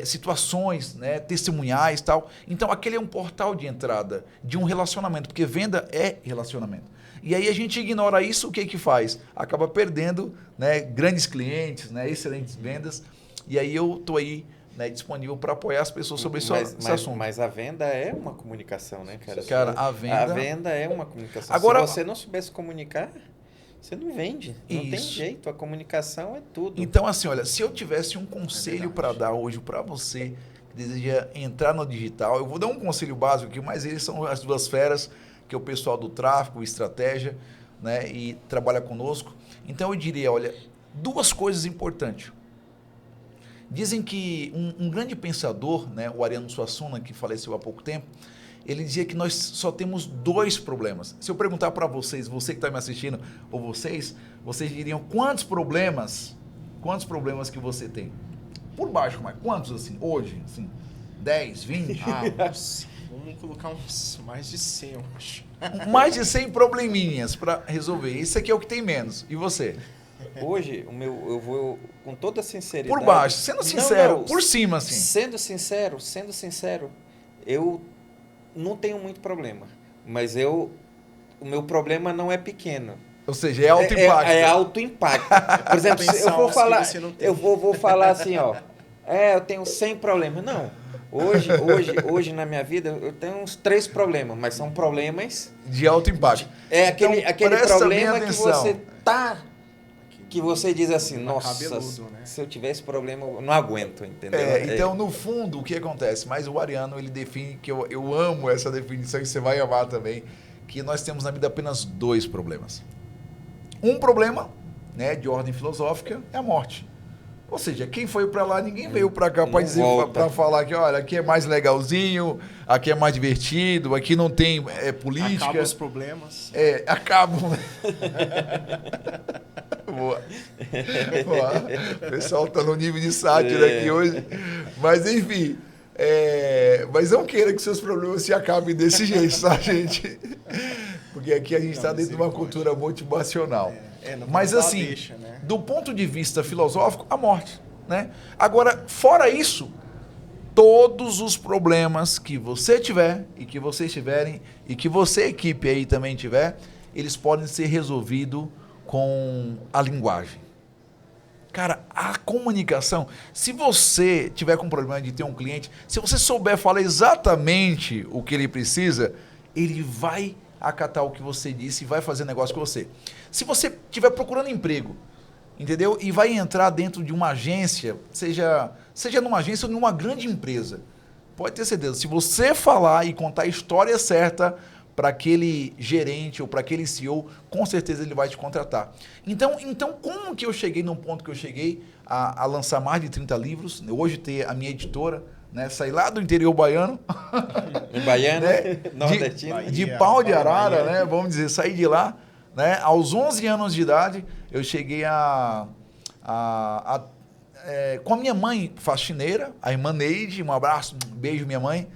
situações, né, testemunhais e tal. Então aquele é um portal de entrada de um relacionamento, porque venda é relacionamento. E aí a gente ignora isso, o que faz? Acaba perdendo, né, grandes clientes, né, excelentes vendas. E aí eu estou aí, né, disponível para apoiar as pessoas sobre esse assunto. Mas a venda é uma comunicação, né, cara? Cara, a venda é uma comunicação. Agora, se você não soubesse comunicar, você não vende. Não tem jeito. A comunicação é tudo. Então, assim, olha, se eu tivesse um conselho para dar hoje para você que deseja entrar no digital, eu vou dar um conselho básico aqui, mas eles são as duas feras, que é o pessoal do tráfego, estratégia, né, e trabalha conosco. Então eu diria, olha, 2 coisas importantes. Dizem que um grande pensador, né, o Ariano Suassuna, que faleceu há pouco tempo, ele dizia que nós só temos 2 problemas. Se eu perguntar para vocês, você que está me assistindo, ou vocês diriam quantos problemas que você tem? Por baixo, mas quantos assim, hoje? Assim, 10, 20? Vamos colocar uns mais de 100, eu acho. Mais de 100 probleminhas para resolver. Isso aqui é o que tem menos. E você? Hoje, eu vou com toda sinceridade... Por baixo, sendo sincero, por cima, assim. Sendo sincero, eu não tenho muito problema. Mas o meu problema não é pequeno. Ou seja, é alto impacto. É alto impacto. Por exemplo, eu vou falar assim, ó. Eu tenho 100 problemas. Não. Hoje na minha vida, eu tenho uns 3 problemas, mas são problemas... De alto impacto. Aquele presta problema bem que atenção. você tá... Que você diz assim, nossa, cabeludo, né? Se eu tivesse problema, eu não aguento, entendeu? Então, no fundo, o que acontece? Mas o Ariano, ele define, que eu amo essa definição, e você vai amar também, que nós temos na vida apenas 2 problemas. Um problema, né, de ordem filosófica, é a morte. Ou seja, quem foi para lá, ninguém veio para cá para dizer, para falar que, olha, aqui é mais legalzinho, aqui é mais divertido, aqui não tem política. Acabam os problemas. Acabam. Boa. Boa. O pessoal tá no nível de sátira aqui hoje. Mas, enfim. Mas não queira que seus problemas se acabem desse jeito, tá, gente? Porque aqui a gente está dentro de uma cultura motivacional. Mas, assim, deixa, né? Do ponto de vista filosófico, a morte, né? Agora, fora isso, todos os problemas que você tiver e que vocês tiverem e que você, equipe aí, também tiver, eles podem ser resolvidos com a linguagem. Cara, a comunicação, se você tiver com problema de ter um cliente, se você souber falar exatamente o que ele precisa, ele vai acatar o que você disse e vai fazer negócio com você. Se você estiver procurando emprego, entendeu? E vai entrar dentro de uma agência, seja numa agência ou numa grande empresa, pode ter certeza, se você falar e contar a história certa para aquele gerente ou para aquele CEO, com certeza ele vai te contratar. Então, como que eu cheguei num ponto que eu cheguei a lançar mais de 30 livros, hoje ter a minha editora, né, sair lá do interior baiano. Baiano, né, nordestino. De pau de arara, né, vamos dizer, sair de lá. Né, aos 11 anos de idade, eu cheguei com a minha mãe faxineira, a irmã Neide, um abraço, um beijo minha mãe,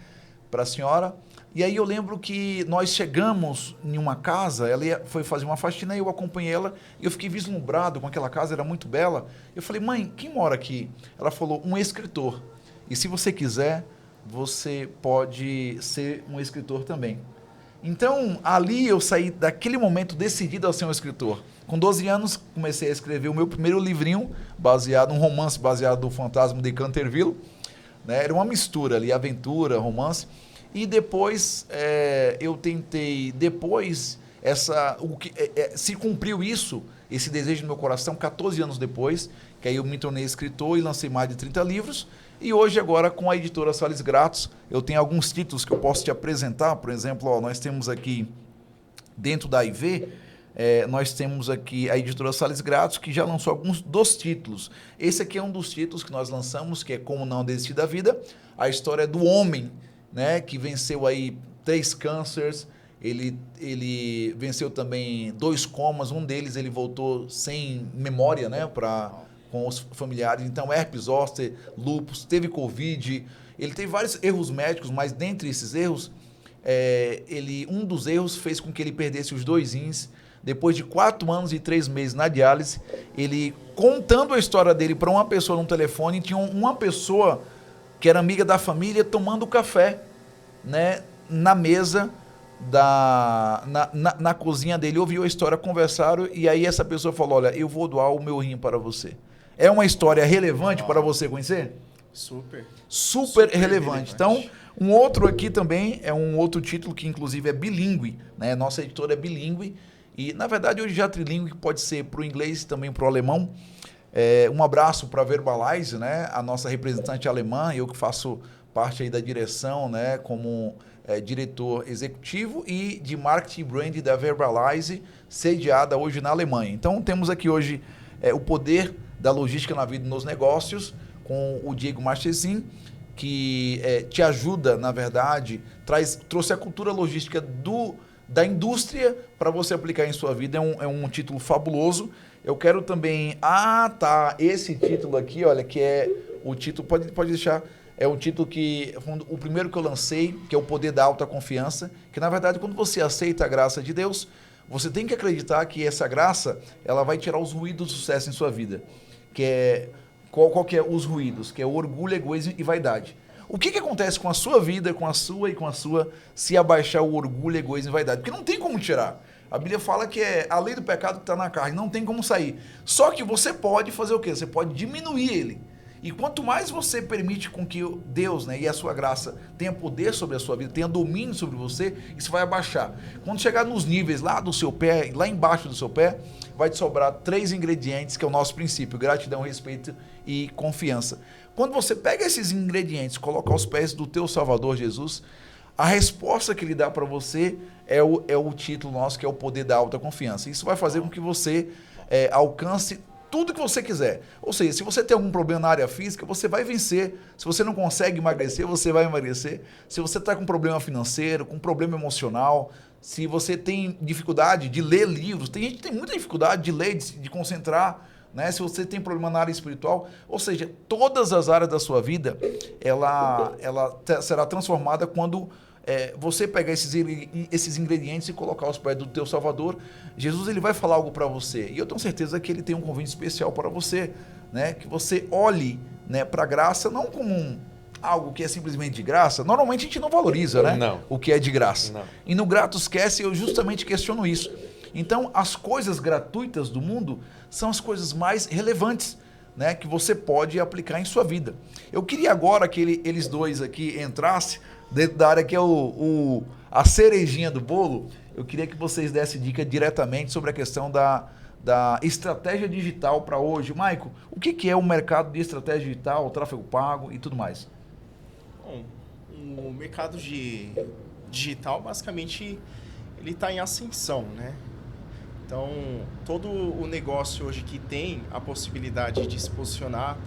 para a senhora. E aí eu lembro que nós chegamos em uma casa, ela foi fazer uma faxina e eu acompanhei ela e eu fiquei vislumbrado com aquela casa, era muito bela. Eu falei, mãe, quem mora aqui? Ela falou, um escritor. E se você quiser, você pode ser um escritor também. Então, ali eu saí daquele momento decidido a ser um escritor. Com 12 anos, comecei a escrever o meu primeiro livrinho, um romance baseado no Fantasma de Canterville. Né? Era uma mistura ali, aventura, romance. E depois, eu tentei, se cumpriu isso, esse desejo no meu coração, 14 anos depois, que aí eu me tornei escritor e lancei mais de 30 livros. E hoje, agora, com a editora Sales Gratos, eu tenho alguns títulos que eu posso te apresentar. Por exemplo, nós temos aqui, dentro da IV, nós temos aqui a editora Sales Gratos, que já lançou alguns dos títulos. Esse aqui é um dos títulos que nós lançamos, que é Como Não Desistir da Vida, a história do homem, né, que venceu aí 3 cânceres, ele venceu também 2 comas, um deles ele voltou sem memória, né, com os familiares, então herpes zoster, lúpus, teve Covid, ele teve vários erros médicos, mas dentre esses erros, um dos erros fez com que ele perdesse os 2 rins. Depois de 4 anos e 3 meses na diálise, ele contando a história dele para uma pessoa no telefone, tinha uma pessoa que era amiga da família tomando café, né, na mesa, na cozinha dele, ouviu a história, conversaram, e aí essa pessoa falou, olha, eu vou doar o meu rim para você. É uma história relevante para você conhecer? Super relevante. Então, um outro aqui também é um outro título que inclusive é bilíngue, né? Nossa editora é bilíngue e na verdade hoje já trilíngue, que pode ser para o inglês e também para o alemão. Um abraço para a Verbalize, né? A nossa representante alemã, eu que faço parte aí da direção, né? Como diretor executivo e de marketing brand da Verbalize, sediada hoje na Alemanha. Então temos aqui hoje o poder da logística na vida e nos negócios, com o Diego Marchesin, que te ajuda, na verdade, trouxe a cultura logística da indústria para você aplicar em sua vida. É um título fabuloso. Eu quero também... esse título aqui, olha, que é o título... Pode deixar... É um título que... O primeiro que eu lancei, que é o Poder da Alta Confiança, que, na verdade, quando você aceita a graça de Deus, você tem que acreditar que essa graça, ela vai tirar os ruídos do sucesso em sua vida. Qual que é os ruídos? Que é o orgulho, egoísmo e vaidade. O que acontece com a sua vida, com a sua, se abaixar o orgulho, egoísmo e vaidade? Porque não tem como tirar. A Bíblia fala que é a lei do pecado que está na carne, não tem como sair. Só que você pode fazer o quê? Você pode diminuir ele. E quanto mais você permite com que Deus, né, e a sua graça tenha poder sobre a sua vida, tenha domínio sobre você, isso vai abaixar. Quando chegar nos níveis lá do seu pé, lá embaixo do seu pé, vai te sobrar 3 ingredientes, que é o nosso princípio: gratidão, respeito e confiança. Quando você pega esses ingredientes, coloca aos pés do teu Salvador Jesus, a resposta que ele dá para você é o título nosso, que é o poder da alta confiança. Isso vai fazer com que você alcance tudo que você quiser. Ou seja, se você tem algum problema na área física, você vai vencer. Se você não consegue emagrecer, você vai emagrecer. Se você está com problema financeiro, com problema emocional, se você tem dificuldade de ler livros, tem gente que tem muita dificuldade de ler, de concentrar, né? Se você tem problema na área espiritual, ou seja, todas as áreas da sua vida, ela será transformada quando você pegar esses ingredientes e colocar aos pés do teu Salvador. Jesus, ele vai falar algo para você, e eu tenho certeza que ele tem um convite especial para você, né? Que você olhe, né, para a graça não como algo que é simplesmente de graça. Normalmente a gente não valoriza, né? Não. O que é de graça. Não. E no Gratos Cast eu justamente questiono isso. Então, as coisas gratuitas do mundo são as coisas mais relevantes, né, que você pode aplicar em sua vida. Eu queria agora que eles dois aqui entrassem dentro da área que é a cerejinha do bolo. Eu queria que vocês dessem dica diretamente sobre a questão da estratégia digital para hoje. Maico, o que é o mercado de estratégia digital, o tráfego pago e tudo mais? Bom, o mercado digital, basicamente, ele está em ascensão, né? Então, todo o negócio hoje que tem a possibilidade de se posicionar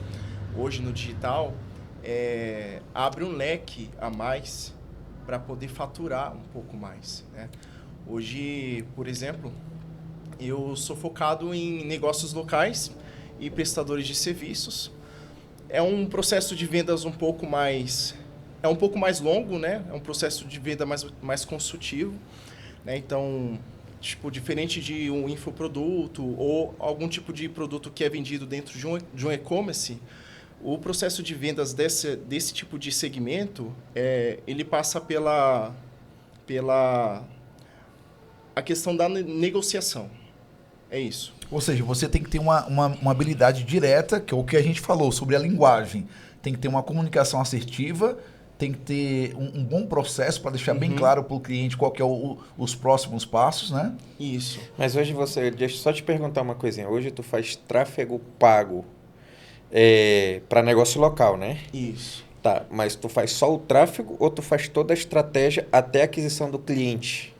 hoje no digital, abre um leque a mais para poder faturar um pouco mais, né? Hoje, por exemplo, eu sou focado em negócios locais e prestadores de serviços. É um processo de vendas um pouco mais longo, né? É um processo de venda mais consultivo, né? Então, tipo, diferente de um infoproduto ou algum tipo de produto que é vendido dentro de um e-commerce, o processo de vendas desse tipo de segmento, ele passa pela a questão da negociação. É isso. Ou seja, você tem que ter uma habilidade direta, que é o que a gente falou sobre a linguagem. Tem que ter uma comunicação assertiva, tem que ter um bom processo para deixar bem claro para o cliente qual que é os próximos passos, né? Isso. Mas hoje deixa eu só te perguntar uma coisinha. Hoje tu faz tráfego pago para negócio local, né? Isso. Tá, mas tu faz só o tráfego ou tu faz toda a estratégia até a aquisição do cliente?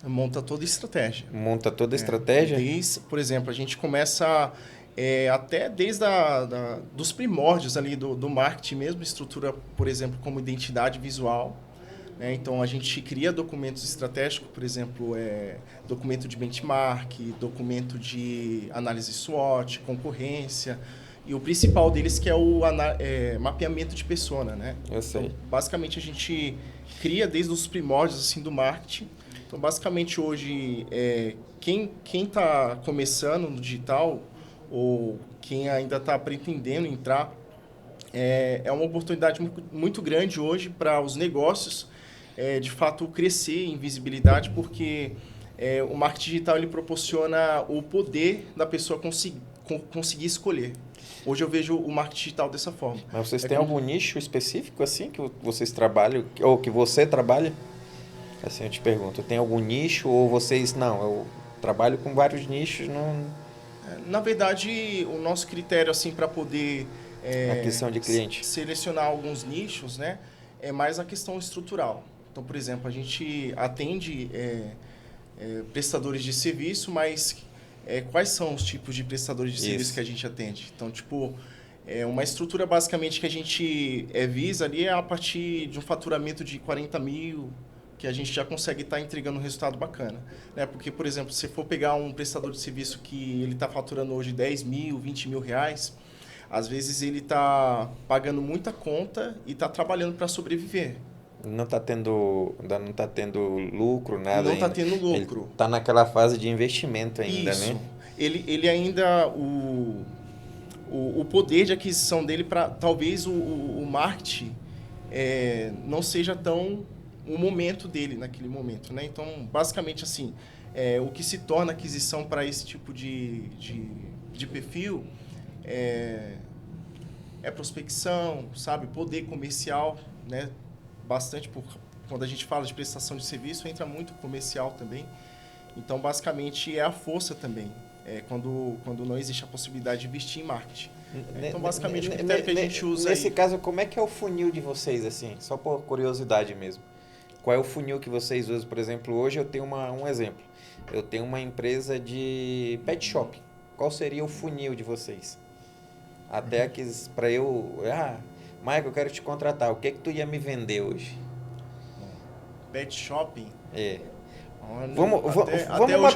Monta toda a estratégia. Monta toda a estratégia? Por exemplo, a gente começa até desde dos primórdios ali do marketing mesmo, estrutura, por exemplo, como identidade visual. Né? Então, a gente cria documentos estratégicos, por exemplo, documento de benchmark, documento de análise SWOT, concorrência, e o principal deles que é o mapeamento de persona. Né? Eu sei. Então, basicamente, a gente cria desde os primórdios assim, do marketing. Então, basicamente, hoje, quem está começando no digital ou quem ainda está pretendendo entrar, é uma oportunidade muito grande hoje para os negócios, de fato, crescer em visibilidade, porque o marketing digital ele proporciona o poder da pessoa conseguir escolher. Hoje eu vejo o marketing digital dessa forma. Mas vocês têm algum nicho específico assim que vocês trabalham, ou que você trabalha? Assim, eu te pergunto, tem algum nicho ou vocês... Não, eu trabalho com vários nichos, não... Na verdade, o nosso critério assim, para poder aquisição de cliente. Selecionar alguns nichos, né, é mais a questão estrutural. Então, por exemplo, a gente atende prestadores de serviço, mas quais são os tipos de prestadores de serviço que a gente atende? Então, tipo, uma estrutura basicamente que a gente visa ali a partir de um faturamento de 40 mil, que a gente já consegue estar entregando um resultado bacana. Né? Porque, por exemplo, se for pegar um prestador de serviço que ele está faturando hoje 10 mil, 20 mil reais, às vezes ele está pagando muita conta e está trabalhando para sobreviver. Não está tendo lucro, nada. Não está tendo lucro. Está naquela fase de investimento ainda, isso. né? Ele ainda... O poder de aquisição dele para talvez o marketing não seja tão... o momento dele naquele momento, né? Então, basicamente assim, o que se torna aquisição para esse tipo de perfil é prospecção, sabe? Poder comercial, né? Bastante, quando a gente fala de prestação de serviço, entra muito comercial também. Então, basicamente, é a força também, quando não existe a possibilidade de investir em marketing. Então, basicamente, o critério que a gente usa nesse caso, como é que é o funil de vocês, assim? Só por curiosidade mesmo. Qual é o funil que vocês usam? Por exemplo, hoje eu tenho um exemplo. Eu tenho uma empresa de pet shop. Qual seria o funil de vocês? Até que para eu... Michael, eu quero te contratar. O que tu ia me vender hoje? Pet shopping? Vamos até uma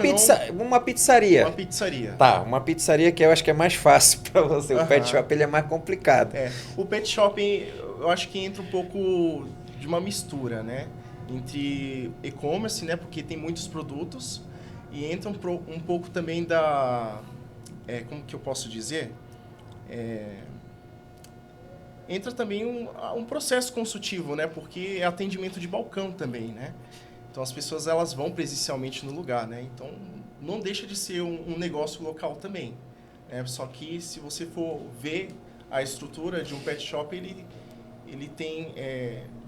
uma pizzaria. Uma pizzaria. Tá, uma pizzaria que eu acho que é mais fácil para você. O pet shop ele é mais complicado. O pet shop eu acho que entra um pouco de uma mistura, né? Entre e-commerce, né? Porque tem muitos produtos e entra um pouco também da... como que eu posso dizer? Entra também um processo consultivo, né? Porque é atendimento de balcão também, né? Então, as pessoas elas vão presencialmente no lugar, né? Então, não deixa de ser um negócio local também. Né? Só que, se você for ver a estrutura de um pet shop, ele tem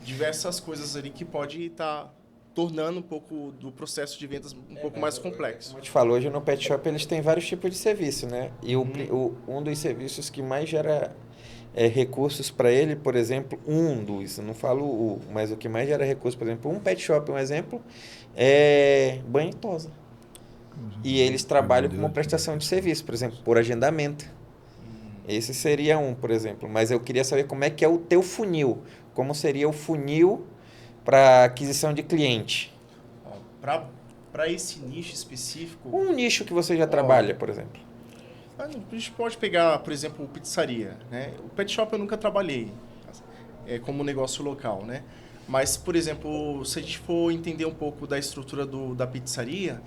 diversas coisas ali que pode estar tornando um pouco do processo de vendas um pouco mais complexo. Como eu te falo, hoje no pet shop eles têm vários tipos de serviço, né? E um dos serviços que mais gera recursos para ele, por exemplo, eu não falo mas o que mais gera recursos, por exemplo, um pet shop, um exemplo, é banho e tosa. E eles trabalham com uma prestação de serviço, por exemplo, por agendamento. Esse seria por exemplo. Mas eu queria saber como é que é o teu funil. Como seria o funil para aquisição de cliente? Para esse nicho específico... Um nicho que você já trabalha, por exemplo. A gente pode pegar, por exemplo, pizzaria, né? O pet shop eu nunca trabalhei como negócio local, né? Mas, por exemplo, se a gente for entender um pouco da estrutura da pizzaria,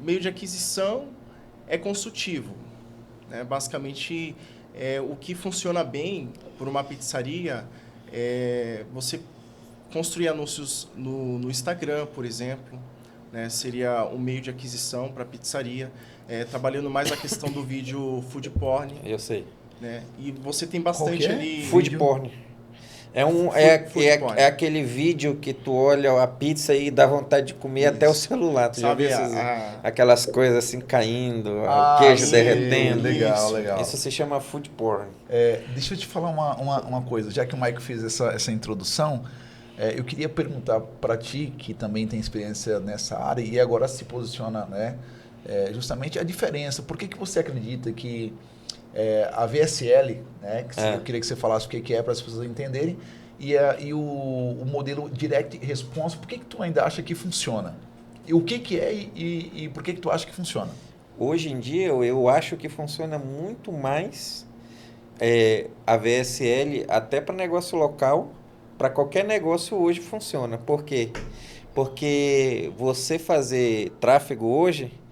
meio de aquisição é consultivo, né? Basicamente, o que funciona bem por uma pizzaria é você construir anúncios no Instagram, por exemplo, né? Seria um meio de aquisição para pizzaria. Trabalhando mais a questão do vídeo food porn. Eu sei. Né? E você tem bastante ali... Food porn. É aquele vídeo que tu olha a pizza e dá vontade de comer até o celular. Tu já viu aquelas coisas assim caindo, o queijo derretendo. Legal. Isso se chama food porn. Deixa eu te falar uma coisa. Já que o Mike fez essa introdução, eu queria perguntar para ti, que também tem experiência nessa área e agora se posiciona, né? Justamente a diferença. Por que você acredita que a VSL, né, eu queria que você falasse o que é para as pessoas entenderem, e o modelo Direct Response, por que tu ainda acha que funciona? E o que é e por que tu acha que funciona? Hoje em dia, eu acho que funciona muito mais a VSL, até para negócio local, para qualquer negócio hoje funciona. Por quê? Porque você fazer tráfego hoje...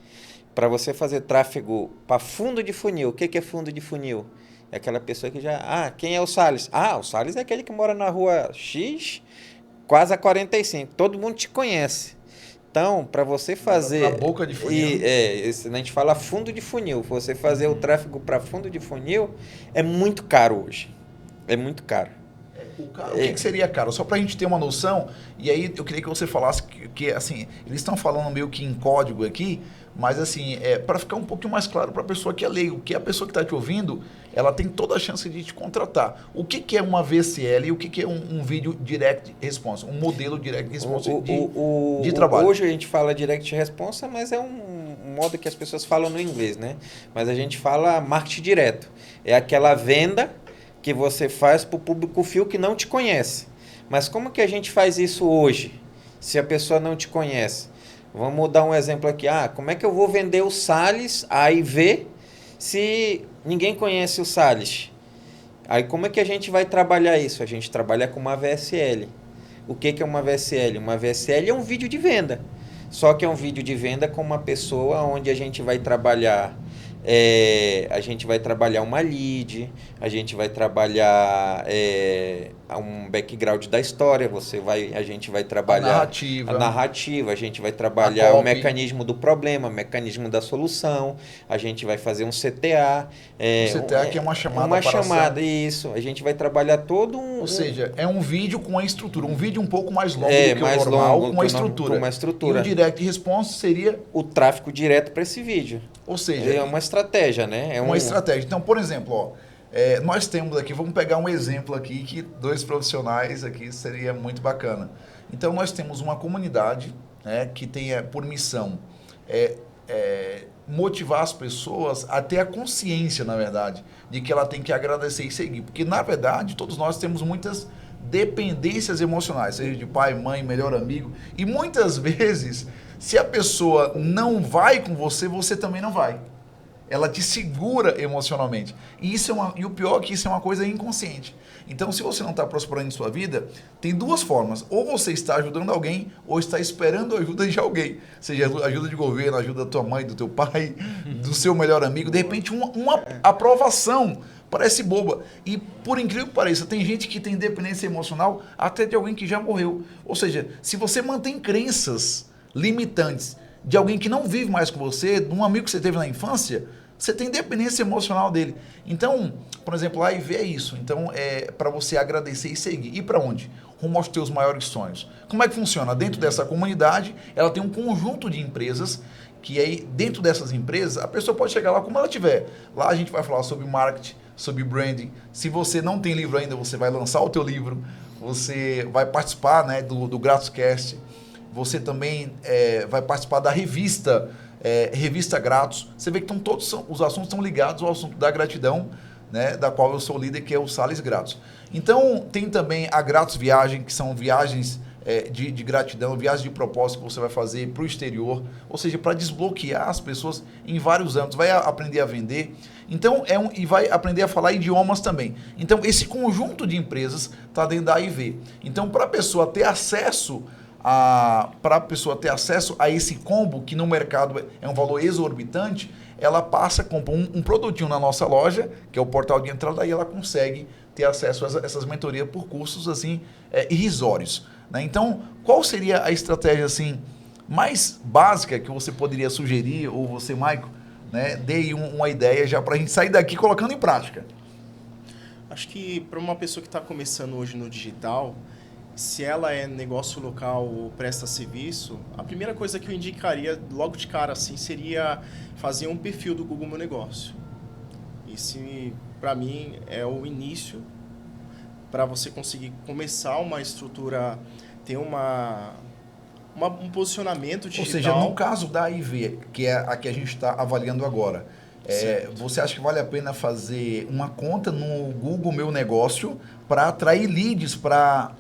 Para você fazer tráfego para fundo de funil, o que é fundo de funil? É aquela pessoa que já... quem é o Salles? O Salles é aquele que mora na rua X, quase a 45. Todo mundo te conhece. Então, para você fazer... Para boca de funil. A gente fala fundo de funil. Você fazer o tráfego para fundo de funil é muito caro hoje. É muito caro. O que seria caro? Só para a gente ter uma noção, e aí eu queria que você falasse que assim, eles estão falando meio que em código aqui, mas assim, para ficar um pouquinho mais claro para a pessoa que é leigo, que a pessoa que está te ouvindo, ela tem toda a chance de te contratar. O que é uma VSL e o que é um vídeo Direct Response, um modelo Direct Response de trabalho? Hoje a gente fala Direct Response, mas é um modo que as pessoas falam no inglês, né? Mas a gente fala marketing direto. É aquela venda que você faz para o público fio que não te conhece. Mas como que a gente faz isso hoje, se a pessoa não te conhece? Vamos dar um exemplo aqui. Como é que eu vou vender o Salles A e V se ninguém conhece o Salles? Aí como é que a gente vai trabalhar isso? A gente trabalha com uma VSL. O que é uma VSL? Uma VSL é um vídeo de venda. Só que é um vídeo de venda com uma pessoa onde a gente vai trabalhar... a gente vai trabalhar uma lead, a gente vai trabalhar um background da história, a gente vai trabalhar a narrativa, a gente vai trabalhar o mecanismo do problema, o mecanismo da solução, a gente vai fazer um CTA. O CTA que é uma chamada. Isso. A gente vai trabalhar todo Ou seja, é um vídeo com a estrutura, um vídeo um pouco mais longo do que o normal, com uma estrutura. E o Direct Response seria... o tráfego direto para esse vídeo. Ou seja... é uma estratégia, né? Uma estratégia. Então, por exemplo, nós temos aqui, vamos pegar um exemplo aqui, que 2 profissionais aqui seria muito bacana. Então, nós temos uma comunidade, né, que tem por missão motivar as pessoas a ter a consciência, na verdade, de que ela tem que agradecer e seguir. Porque, na verdade, todos nós temos muitas dependências emocionais, seja de pai, mãe, melhor amigo. E muitas vezes, se a pessoa não vai com você, você também não vai. Ela te segura emocionalmente. E o pior é que isso é uma coisa inconsciente. Então, se você não está prosperando em sua vida, tem duas formas. Ou você está ajudando alguém, ou está esperando a ajuda de alguém. Seja ajuda de governo, ajuda da tua mãe, do teu pai, do seu melhor amigo. De repente, uma aprovação parece boba. E, por incrível que pareça, tem gente que tem dependência emocional até de alguém que já morreu. Ou seja, se você mantém crenças limitantes de alguém que não vive mais com você, de um amigo que você teve na infância, você tem dependência emocional dele. Então, por exemplo, a AIV é isso. Então, é para você agradecer e seguir. E para onde? Rumo aos teus maiores sonhos. Como é que funciona? Dentro dessa comunidade, ela tem um conjunto de empresas que aí, dentro dessas empresas, a pessoa pode chegar lá como ela tiver. Lá a gente vai falar sobre marketing, sobre branding. Se você não tem livro ainda, você vai lançar o teu livro. Você vai participar, né, do Gratuscast. Você também vai participar da revista Gratos. Você vê que todos os assuntos estão ligados ao assunto da gratidão, né, da qual eu sou líder, que é o Salles Gratos. Então, tem também a Gratos Viagem, que são viagens de gratidão, viagens de propósito que você vai fazer para o exterior, ou seja, para desbloquear as pessoas em vários âmbitos. Vai aprender a vender, então e vai aprender a falar idiomas também. Então, esse conjunto de empresas está dentro da AIV. Então, para a pessoa ter acesso a esse combo, que no mercado é um valor exorbitante, ela passa, compra um produtinho na nossa loja, que é o portal de entrada, e ela consegue ter acesso a essas mentorias por custos assim, irrisórios. Né? Então, qual seria a estratégia assim, mais básica que você poderia sugerir, ou você, Maico, né, dê uma ideia já para a gente sair daqui colocando em prática? Acho que para uma pessoa que está começando hoje no digital, se ela é negócio local ou presta serviço, a primeira coisa que eu indicaria logo de cara assim seria fazer um perfil do Google Meu Negócio. Esse, para mim, é o início para você conseguir começar uma estrutura, ter um posicionamento digital. Ou seja, no caso da AIV, que é a que a gente está avaliando agora, você acha que vale a pena fazer uma conta no Google Meu Negócio para atrair leads para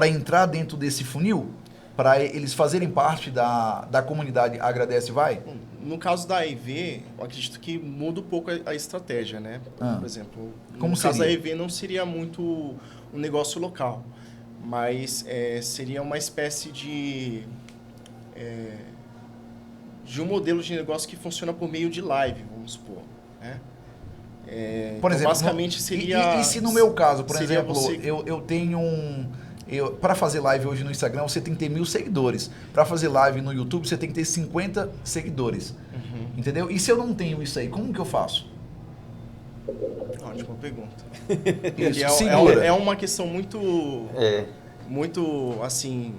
entrar dentro desse funil? Para eles fazerem parte da comunidade Agradece Vai? No caso da AIV, eu acredito que muda um pouco a estratégia, né? Por exemplo, no caso da AIV não seria muito um negócio local, mas seria uma espécie de um modelo de negócio que funciona por meio de live, vamos supor, né? Por exemplo, basicamente seria... E se no meu caso, por exemplo, você... eu tenho para fazer live hoje no Instagram, você tem que ter 1000 seguidores. Para fazer live no YouTube, você tem que ter 50 seguidores. Uhum. Entendeu? E se eu não tenho isso aí, como que eu faço? Ótima pergunta. Isso, é uma questão muito, muito assim,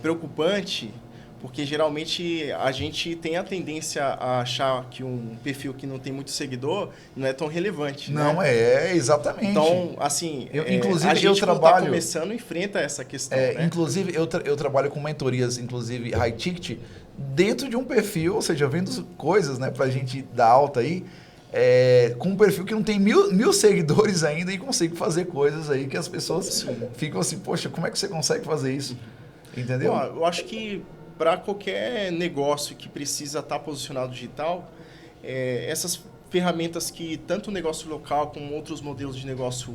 preocupante, porque geralmente a gente tem a tendência a achar que um perfil que não tem muito seguidor não é tão relevante. Não, né? Exatamente. Então, assim, inclusive, a gente trabalho, tá começando enfrenta essa questão. Né? Inclusive, eu trabalho com mentorias, inclusive high ticket, dentro de um perfil, ou seja, vendo coisas, né, pra gente dar alta aí, com um perfil que não tem mil seguidores ainda e consigo fazer coisas aí que as pessoas ficam assim, poxa, como é que você consegue fazer isso? Entendeu? Bom, eu acho que para qualquer negócio que precisa estar posicionado digital, essas ferramentas que tanto o negócio local como outros modelos de negócio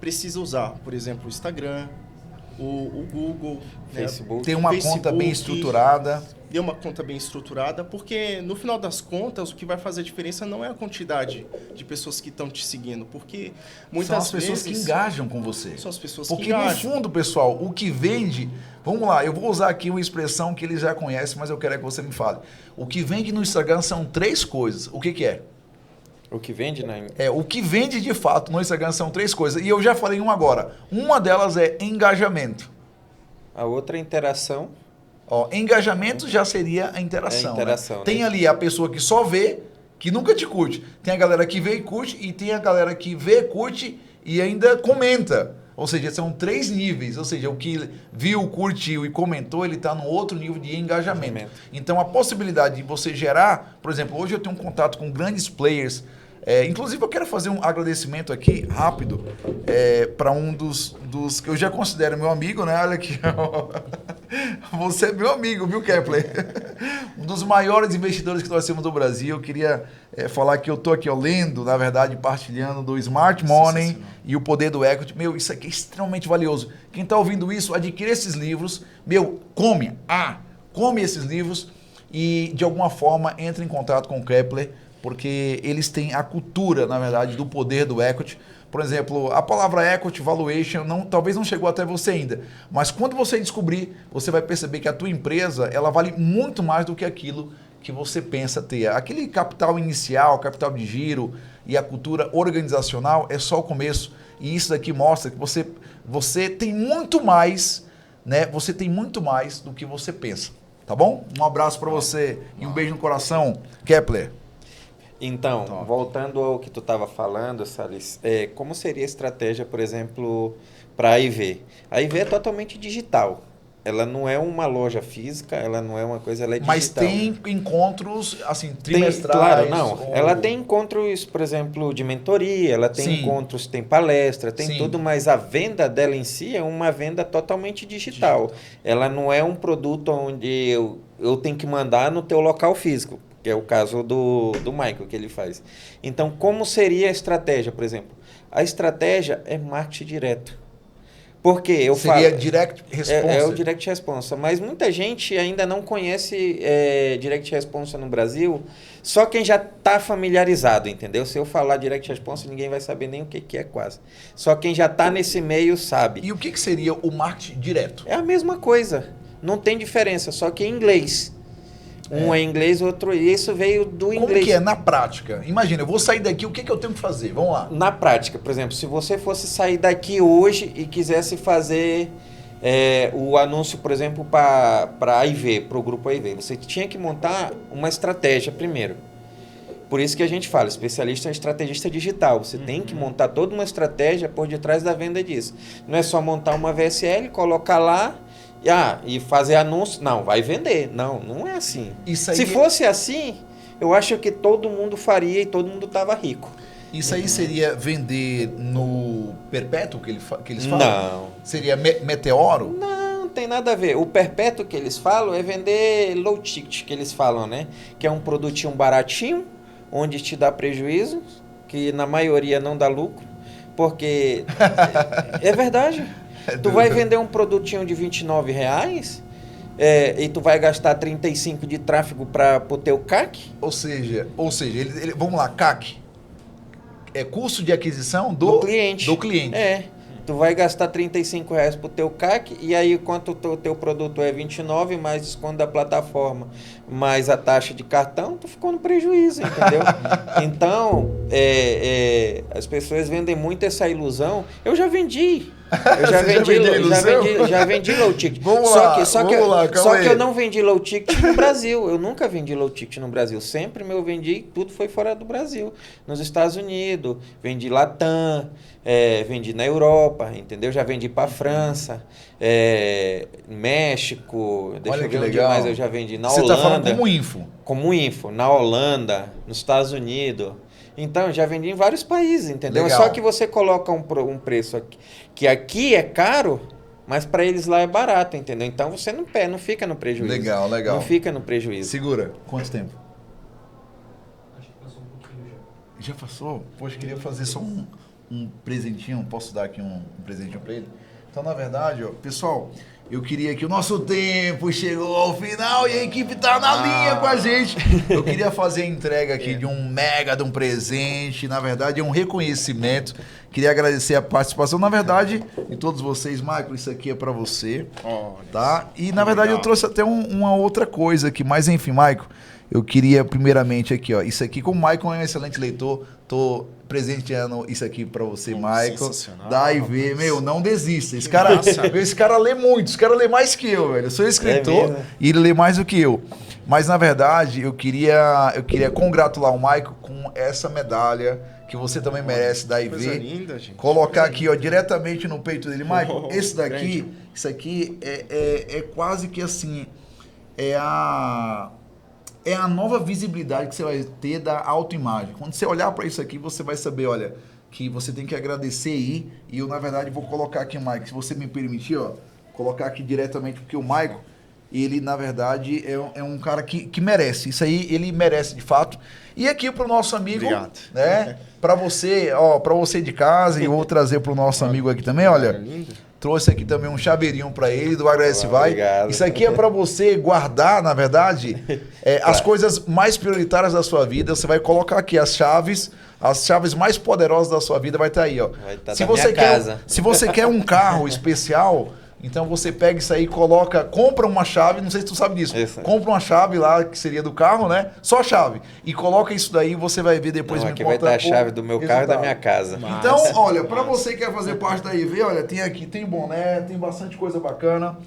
precisa usar. Por exemplo, o Instagram, o Google, Facebook. Né? Tem uma conta bem estruturada. Ter uma conta bem estruturada, porque no final das contas o que vai fazer a diferença não é a quantidade de pessoas que estão te seguindo, porque muitas vezes... São as pessoas que engajam com você. São as pessoas porque que engajam. Porque no fundo, pessoal, o que vende... Vamos lá, eu vou usar aqui uma expressão que eles já conhecem, mas eu quero que você me fale. O que vende no Instagram são 3 coisas. O que é? O que vende, né? O que vende de fato no Instagram são 3 coisas. E eu já falei uma agora. Uma delas é engajamento. A outra é interação. Engajamento já seria a interação. Né? Tem ali a pessoa que só vê, que nunca te curte. Tem a galera que vê e curte, e tem a galera que vê, curte e ainda comenta. Ou seja, são 3 níveis. Ou seja, o que viu, curtiu e comentou, ele está no outro nível de engajamento. Então, a possibilidade de você gerar... Por exemplo, hoje eu tenho um contato com grandes players. Inclusive, eu quero fazer um agradecimento aqui, rápido, para um dos dos que eu já considero meu amigo, né? Olha aqui. Você é meu amigo, viu, Kepler? Um dos maiores investidores que nós temos no Brasil. Eu queria falar que eu estou aqui lendo, na verdade, partilhando do Smart Money e o Poder do Equity. Meu, isso aqui é extremamente valioso. Quem está ouvindo isso, adquire esses livros. Meu, come esses livros e, de alguma forma, entre em contato com o Kepler, porque eles têm a cultura, na verdade, do poder do equity. Por exemplo, a palavra equity valuation talvez não chegou até você ainda, mas quando você descobrir, você vai perceber que a tua empresa ela vale muito mais do que aquilo que você pensa ter. Aquele capital inicial, capital de giro e a cultura organizacional é só o começo. E isso daqui mostra que você tem muito mais, né? Você tem muito mais do que você pensa, tá bom? Um abraço para você e um beijo no coração, Kepler. Então, voltando ao que tu estava falando, Salles, como seria a estratégia, por exemplo, para a IV? A IV é totalmente digital. Ela não é uma loja física, ela não é uma coisa, ela é digital. Mas tem encontros, assim, trimestrais? Claro, não. Ela tem encontros, por exemplo, de mentoria, ela tem encontros, tem palestra, tem tudo, mas a venda dela em si é uma venda totalmente digital. Ela não é um produto onde eu tenho que mandar no teu local físico, que é o caso do Michael, que ele faz. Então, como seria a estratégia, por exemplo? A estratégia é marketing direto. Porque eu Seria falo, direct response. É o direct response, mas muita gente ainda não conhece direct response no Brasil, só quem já está familiarizado, entendeu? Se eu falar direct response, ninguém vai saber nem o que é quase. Só quem já está nesse meio sabe. E o que seria o marketing direto? É a mesma coisa, não tem diferença, só que em inglês. Um é inglês, outro... Isso veio do inglês. Como que é na prática? Imagina, eu vou sair daqui, o que eu tenho que fazer? Vamos lá. Na prática, por exemplo, se você fosse sair daqui hoje e quisesse fazer o anúncio, por exemplo, para a IV, para o grupo AIV, você tinha que montar uma estratégia primeiro. Por isso que a gente fala, especialista é estrategista digital. Você tem que montar toda uma estratégia por detrás da venda disso. Não é só montar uma VSL, colocar lá... e fazer anúncio, não, vai vender. Não é assim. Se fosse assim, eu acho que todo mundo faria e todo mundo estava rico. Isso aí seria vender no perpétuo que eles falam? Não. Seria meteoro? Não tem nada a ver. O perpétuo que eles falam é vender low ticket, que eles falam, né? Que é um produtinho baratinho, onde te dá prejuízo, que na maioria não dá lucro, porque é verdade. Tu vai vender um produtinho de R$29 e tu vai gastar 35 de tráfego para o teu CAC? Ou seja vamos lá, CAC é custo de aquisição do cliente. Tu vai gastar R$35 pro teu CAC e aí quanto o teu produto é 29 mais desconto da plataforma, mais a taxa de cartão, tu ficou no prejuízo, entendeu? Então, as pessoas vendem muito essa ilusão. Eu já vendi. Já vendi low ticket. Só que eu não vendi low ticket no Brasil. Eu nunca vendi low ticket no Brasil. Sempre eu vendi, tudo foi fora do Brasil. Nos Estados Unidos, vendi Latam, vendi na Europa, entendeu? Já vendi para França, México, deixa eu ver onde mais eu já vendi na Holanda. Você está falando como info? Como info, na Holanda, nos Estados Unidos. Então, já vendi em vários países, entendeu? Legal. Só que você coloca um preço aqui, que aqui é caro, mas para eles lá é barato, entendeu? Então, você não fica no prejuízo. Legal. Não fica no prejuízo. Segura. Quanto tempo? Acho que passou um pouquinho já. Já passou? Poxa, queria fazer só um presentinho. Posso dar aqui um presentinho para ele? Então, na verdade, pessoal... Eu queria que o nosso tempo chegou ao final e a equipe tá na linha com a gente. Eu queria fazer a entrega aqui de um mega de um presente. Na verdade, é um reconhecimento. Queria agradecer a participação. Na verdade, de todos vocês, Michael, isso aqui é para você. Tá? E, na verdade, eu trouxe até uma outra coisa aqui. Mas, enfim, Michael, eu queria primeiramente aqui, ó. Isso aqui, como o Michael é um excelente leitor, tô presenteando isso aqui pra você, Michael. Da AIV. Meu, não desista. Esse cara lê muito. Esse cara lê mais que eu, velho. Eu sou escritor e ele lê mais do que eu. Mas, na verdade, eu queria congratular o Michael com essa medalha que você também merece da AIV. Coisa linda, gente. Colocar aqui, ó, diretamente no peito dele. Michael, esse daqui, isso aqui é quase que assim, é a nova visibilidade que você vai ter da autoimagem. Quando você olhar para isso aqui, você vai saber, olha, que você tem que agradecer aí. E eu, na verdade, vou colocar aqui, Mike, se você me permitir, ó, colocar aqui diretamente, porque o Maicon, ele, na verdade, é um cara que merece. Isso aí, ele merece, de fato. E aqui pro nosso amigo, Obrigado. né? Para você, ó, para você de casa, e eu vou trazer pro nosso amigo aqui também, olha. Trouxe aqui também um chaveirinho para ele do Agradece Vai. Obrigado. Isso aqui é para você guardar, na verdade, as coisas mais prioritárias da sua vida. Você vai colocar aqui as chaves mais poderosas da sua vida vai estar aí, ó. Vai estar se na você minha quer, casa. se você quer um carro especial, então você pega isso aí, compra uma chave, não sei se tu sabe disso. Isso. Compra uma chave lá que seria do carro, né? Só a chave. E coloca isso daí, você vai ver depois. Não, me aqui vai conta estar a chave do meu carro e da minha casa. Então, olha, para você que quer fazer parte da IV, olha, tem aqui, tem boné, tem bastante coisa bacana.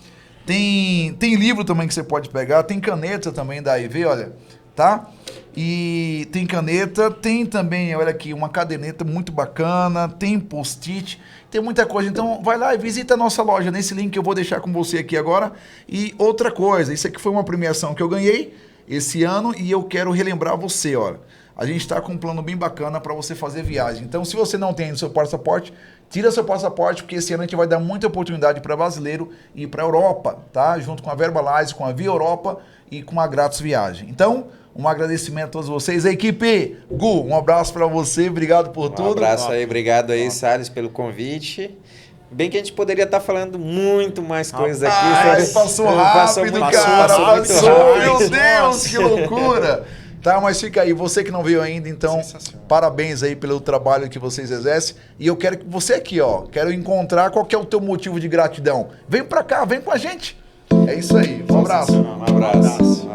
Tem livro também que você pode pegar, tem caneta também da IV, olha, tá? E tem caneta, tem também, olha aqui, uma caderneta muito bacana, tem post-it, tem muita coisa. Então, vai lá e visita a nossa loja nesse link que eu vou deixar com você aqui agora. E outra coisa, isso aqui foi uma premiação que eu ganhei esse ano e eu quero relembrar você, olha. A gente está com um plano bem bacana para você fazer viagem. Então, se você não tem o seu passaporte, tira seu passaporte, porque esse ano a gente vai dar muita oportunidade para brasileiro ir para a Europa, tá? Junto com a Verbalize, com a Via Europa e com a Grátis Viagem. Então, um agradecimento a todos vocês. A equipe, Gu, um abraço para você, obrigado por tudo. Um abraço aí, obrigado aí, Salles, pelo convite. Bem que a gente poderia estar falando muito mais coisas aqui. Passou rápido, cara. Passou, meu Deus, que loucura. Tá, mas fica aí, você que não veio ainda, então, parabéns aí pelo trabalho que vocês exercem. E eu quero que você aqui, ó, quero encontrar qual que é o teu motivo de gratidão. Vem pra cá, vem com a gente. É isso aí, um abraço. Um abraço.